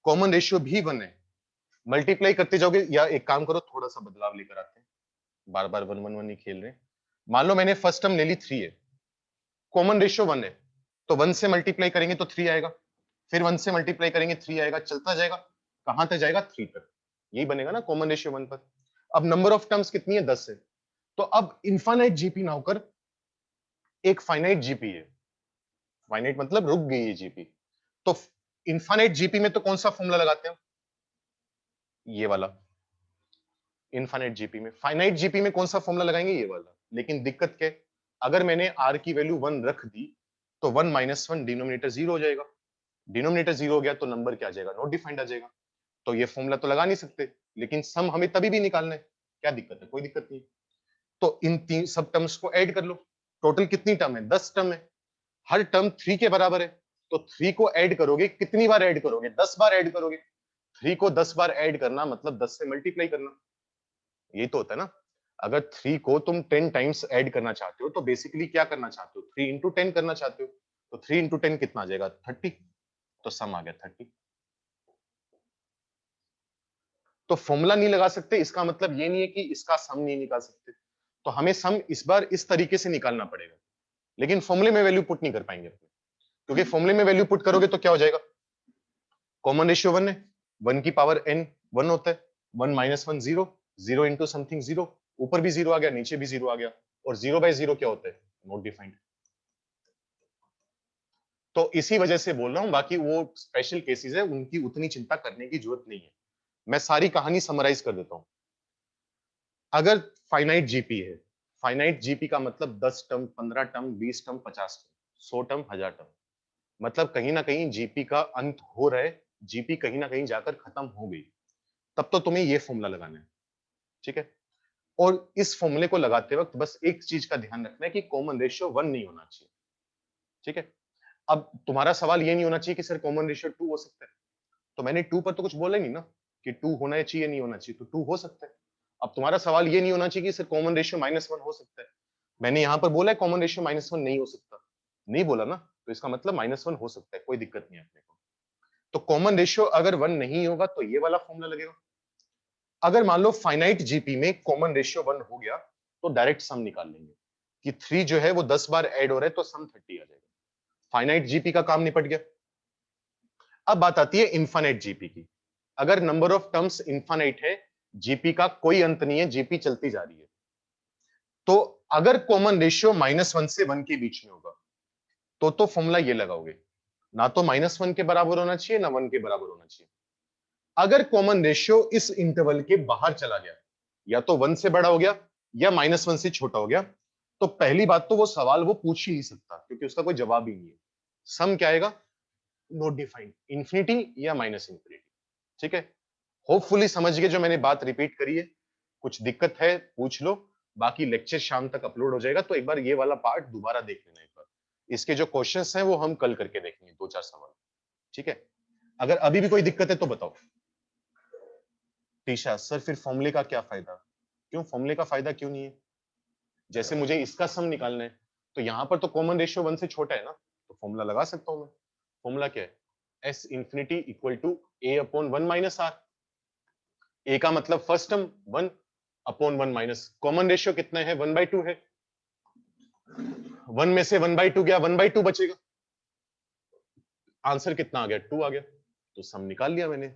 कॉमन रेशियो भी 1 है। मल्टीप्लाई करते जाओगे, या एक काम करो थोड़ा सा बदलाव लेकर आते हैं, बार बार 1 1 1 नहीं खेल रहे। मान लो मैंने फर्स्ट टर्म ले ली 3 है, कॉमन रेशियो 1 है, तो 1 से मल्टीप्लाई करेंगे तो 3 आएगा, फिर 1 से मल्टीप्लाई करेंगे 3 आएगा, चलता जाएगा। कहां तक जाएगा, 3 तक। यही बनेगा ना कॉमन रेशियो 1 पर। अब नंबर ऑफ टर्म्स कितनी है, 10 है। तो अब इनफाइनाइट जीपी ना होकर एक फाइनाइट जीपी है। फाइनाइट मतलब रुक गई है जीपी। तो इनफाइनाइट जीपी में तो कौन सा फॉर्मूला लगाते हैं, ये वाला। इनफाइनाइट जीपी में, फाइनाइट जीपी में कौन सा फॉर्मूला लगाएंगे, ये वाला। लेकिन दिक्कत क्या है, अगर मैंने आर की वैल्यू 1 रख दी तो 1 - 1 डिनोमिनेटर 0 हो जाएगा। डिनोमिनेटर 0 हो गया तो नंबर क्या आ जाएगा, नॉट डिफाइंड आ जाएगा। तो ये फॉर्मूला तो लगा नहीं सकते, लेकिन सम हमें तभी भी निकालना है। क्या दिक्कत है, कोई दिक्कत नहीं। तो इन तीन सब टर्म्स को ऐड कर लो। टोटल कितनी टर्म है, 10 टर्म है। हर टर्म 3 के बराबर है। तो 3 को ऐड करोगे, कितनी बार ऐड करोगे, 10 बार ऐड करोगे। 3 को 10 बार ऐड करना मतलब 10 से मल्टीप्लाई करना। यही तो होता है ना। अगर 3 को तुम 10 टाइम्स ऐड करना चाहते हो तो बेसिकली क्या करना चाहते हो, 3 इंटू 10 करना चाहते हो। तो 3 इंटू 10 कितना आ जाएगा, 30। तो सम आ गया 30। तो फॉर्मूला नहीं लगा सकते इसका मतलब ये नहीं है कि इसका सम नहीं निकाल सकते। तो हमें सम इस बार इस तरीके से निकालना पड़ेगा, लेकिन फॉर्मूले में वैल्यू पुट नहीं कर पाएंगे, क्योंकि फॉर्मूले में वैल्यू पुट करोगे तो क्या हो जाएगा, कॉमन रेशियो 1 है, 1 की पावर n 1 होता है, 1 - 1 0, 0 इंटू समथिंग 0, ऊपर भी 0 आ गया, नीचे भी 0 आ गया। और 0/0 क्या होता है, नॉट डिफाइंड। तो इसी वजह से बोल रहा हूं, बाकी वो स्पेशल केसेस है, उनकी उतनी चिंता करने की जरूरत नहीं है। मैं सारी कहानी समराइज कर देता हूं। अगर फाइनाइट जीपी है, फाइनाइट जीपी का मतलब 10 term, 15 term, 20 term, 50 term, 100 term, 1000 term, मतलब कहीं ना कहीं जीपी का अंत हो रहा है, जीपी कहीं ना कहीं जाकर खत्म हो गई। तब तो तुम्हें ये फॉर्मूला लगाना है, ठीक है। और इस फॉर्मूले को लगाते वक्त बस एक चीज का ध्यान रखना है कि कॉमन रेशियो 1 नहीं होना चाहिए। ठीक है, अब तुम्हारा सवाल ये नहीं होना चाहिए कि सर कॉमन रेशियो 2 हो सकता है, तो मैंने 2 पर तो कुछ बोला नहीं ना कि 2 होना चाहिए नहीं होना चाहिए, तो 2 हो सकता है। अब तुम्हारा सवाल ये नहीं होना चाहिए कि सर कॉमन रेशियो -1 हो सकता है, मैंने यहाँ पर बोला है कॉमन रेशियो -1 नहीं हो सकता, नहीं बोला ना, तो इसका मतलब -1 हो सकता है, कोई दिक्कत नहीं है अपने को। तो कॉमन रेशियो अगर 1 नहीं होगा तो ये वाला फॉर्मूला लगेगा। अगर मान लो फाइनाइट जीपी में कॉमन रेशियो 1 हो गया तो डायरेक्ट सम निकाल लेंगे कि 3 जो है वो 10 बार ऐड हो रहा है तो सम 30 आ जाएगा। फाइनाइट जीपी का काम निपट गया। अब बात आती है इनफाइनाइट जीपी की। अगर नंबर ऑफ टर्म्स इनफाइनाइट है, जीपी का कोई अंत नहीं है, जीपी चलती जा रही है, तो अगर कॉमन रेशियो -1 से 1 के बीच में होगा तो फॉर्मूला ये लगाओगे, ना तो -1 के बराबर होना चाहिए ना 1 के बराबर होना चाहिए। अगर कॉमन रेशियो इस इंटरवल के बाहर चला गया, या तो 1 से बड़ा हो गया या -1 से छोटा हो गया, तो पहली बात तो वो सवाल वो पूछ ही नहीं सकता क्योंकि उसका कोई जवाब ही नहीं है। सम क्या आएगा? नॉट डिफाइंड, इंफिनिटी या माइनस इंफिनिटी। ठीक है, होपफुली समझ गए जो मैंने बात रिपीट करी है। कुछ दिक्कत है पूछ लो, बाकी लेक्चर शाम तक अपलोड हो जाएगा, तो एक बार ये वाला पार्ट दोबारा देख लेना एक बार। इसके जो क्वेश्चंस हैं वो हम कल करके देखेंगे, 2-4 सवाल। ठीक है, अगर अभी भी कोई दिक्कत है तो बताओ। टीशा सर फिर फॉर्मूले का क्या फायदा? क्यों फॉर्मूले का फायदा क्यों नहीं है? जैसे मुझे इसका सम निकालना है, तो यहाँ पर तो कॉमन रेशियो 1 से छोटा है ना, तो फॉर्मूला लगा सकता हूं मैं। फॉर्मूला क्या है? S infinity equal to A upon 1 minus R. A का मतलब first term 1 upon 1 minus, common ratio कितना है? 1/2 है। 1 में से 1/2 गया, 1/2 बचेगा। आंसर कितना आ गया? 2 आ गया। तो सम निकाल लिया मैंने।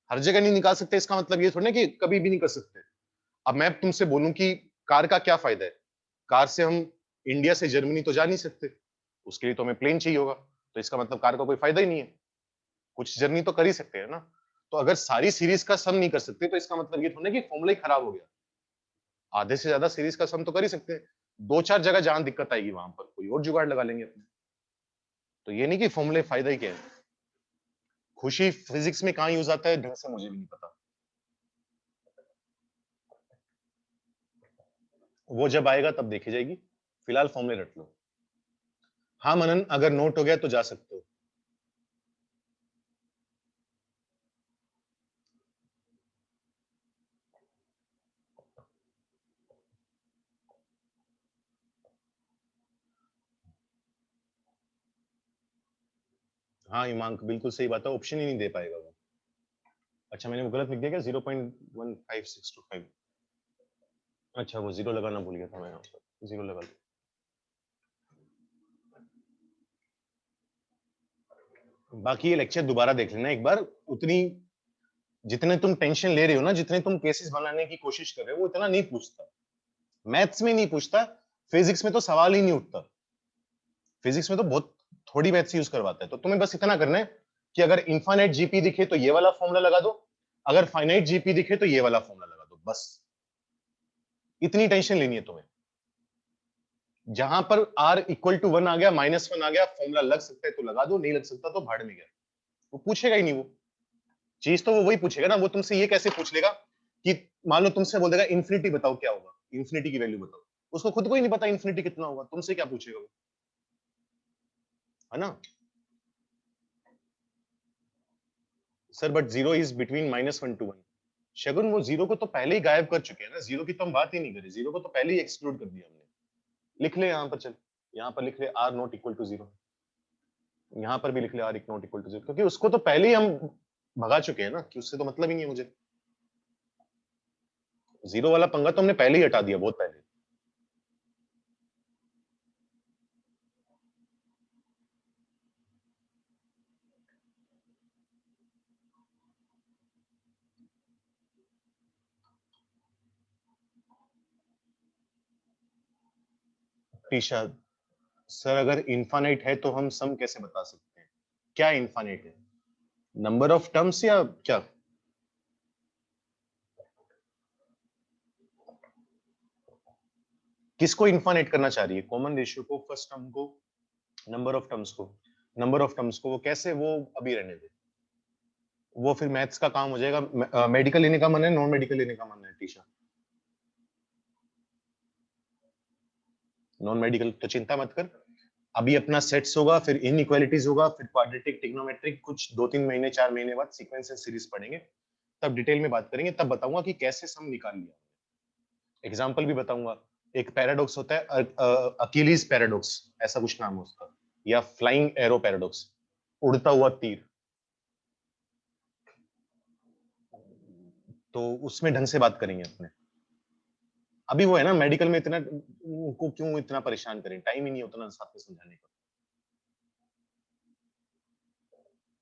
हर जगह नहीं निकाल सकते, इसका मतलब ये थोड़ा ना कि कभी भी नहीं कर सकते। अब मैं तुमसे बोलूं कि कार का क्या फायदा है? कार से हम इंडिया से जर्मनी तो जा नहीं सकते, उसके लिए तो हमें प्लेन चाहिए होगा, तो इसका मतलब कार का कोई फायदा ही नहीं है। कुछ जर्नी तो कर ही सकते हैं ना। तो अगर सारी सीरीज का सम नहीं कर सकते तो इसका मतलब ये थोड़ा ना कि फॉर्मूला ही खराब हो गया। आधे से ज्यादा सीरीज का सम तो कर ही सकते हैं। 2-4 जगह जहां दिक्कत आएगी वहां पर कोई और जुगाड़ लगा लेंगे अपने। तो ये नहीं कि फॉर्मूले फायदा ही क्या है। खुशी फिजिक्स में कहाँ यूज आता है ढंग से मुझे भी नहीं पता, वो जब आएगा तब देखी जाएगी। फिलहाल फॉर्मूले रट लो। हाँ मनन, अगर नोट हो गया तो जा सकते हो। हाँ हिमांक, बिल्कुल सही बात है, ऑप्शन ही नहीं दे पाएगा वो। अच्छा मैंने वो गलत लिख दिया क्या? 0.15625। अच्छा वो जीरो लगाना भूल गया था मैं, यहाँ पर जीरो लगा लिया। बाकी ये लेक्चर दोबारा देख लेना एक बार। उतनी जितने तुम टेंशन ले रहे हो ना, जितने तुम केसेस बनाने की कोशिश कर रहे हो, वो इतना नहीं पूछता। मैथ्स में नहीं पूछता, फिजिक्स में तो सवाल ही नहीं उठता। फिजिक्स में तो बहुत थोड़ी मैथ्स यूज करवाता है। तो तुम्हें बस इतना करना है कि अगर इनफाइनाइट जीपी दिखे तो ये वाला फॉर्मूला लगा दो, अगर फाइनाइट जीपी दिखे तो ये वाला फॉर्मूला लगा दो, बस इतनी टेंशन लेनी है तुम्हें। जहां पर r इक्वल टू 1 आ गया, -1 आ गया, फॉर्मूला लग सकता है तो लगा दो, नहीं लग सकता तो भाड़ में गया। वो पूछेगा ही नहीं। वो चीज तो वो वही पूछेगा ना। वो तुमसे ये कैसे पूछ लेगा कि मान लो तुमसे बोल देगा इन्फिनिटी बताओ क्या होगा, इन्फिनिटी की वैल्यू बताओ, उसको खुद को ही नहीं पता इन्फिनिटी कितना होगा, तुमसे क्या पूछेगा वो, है ना। Sir but zero is between -1 to 1। शगुन वो जीरो को तो पहले ही गायब कर चुके हैं ना, जीरो की तो हम बात ही नहीं करें, जीरो को तो पहले ही एक्सक्लूड कर दिया हमने। लिख ले यहाँ पर, चल यहाँ पर लिख ले r नॉट इक्वल टू 0, यहाँ पर भी लिख ले r नॉट इक्वल टू 0, क्योंकि उसको तो पहले ही हम भगा चुके हैं ना, कि उससे तो मतलब ही नहीं है मुझे। जीरो वाला पंगा तो हमने पहले ही हटा दिया, बहुत पहले। टीशा सर अगर इनफाइनाइट है तो हम सम कैसे बता सकते हैं? क्या इनफाइनाइट है? नंबर ऑफ टर्म्स या क्या? किसको इनफाइनाइट करना चाह रही है? कॉमन रेशियो को, फर्स्ट टर्म को, नंबर ऑफ टर्म्स को? नंबर ऑफ टर्म्स को वो कैसे? वो अभी रहने दे, वो फिर मैथ्स का काम हो जाएगा। मेडिकल लेने का मन है, नॉन मेडिकल लेने का मन है टीशा? नॉन मेडिकल तो चिंता मत कर। अभी अपना सेट्स होगा, फिर इनइक्वालिटीज होगा, फिर क्वाड्रेटिक, ट्रिग्नोमेट्रिक, कुछ 2-3 महीने 4 महीने बाद सीक्वेंस एंड सीरीज पढ़ेंगे, तब डिटेल में बात करेंगे, तब बताऊंगा कि कैसे सम निकाल लिया। एग्जाम्पल भी बताऊंगा। एक पैराडॉक्स होता है अकीलीज पैराडॉक्स, ऐसा कुछ नाम है उसका, या फ्लाइंग एरो पैराडॉक्स, उड़ता हुआ तीर। तो उसमें ढंग से बात करेंगे अपने। अभी वो है ना मेडिकल में इतना उनको क्यों इतना परेशान करें, टाइम ही नहीं होता ना साथ में समझाने का।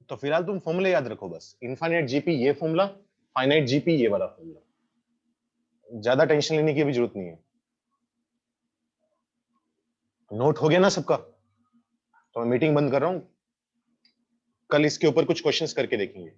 तो फिलहाल तुम फॉर्मूले याद रखो बस, इनफाइनाइट जीपी ये फॉर्मूला, फाइनाइट जीपी ये वाला फॉर्मूला। ज्यादा टेंशन लेने की भी जरूरत नहीं है। नोट हो गया ना सबका? तो मैं मीटिंग बंद कर रहा हूँ, कल इसके ऊपर कुछ क्वेश्चंस करके देखेंगे।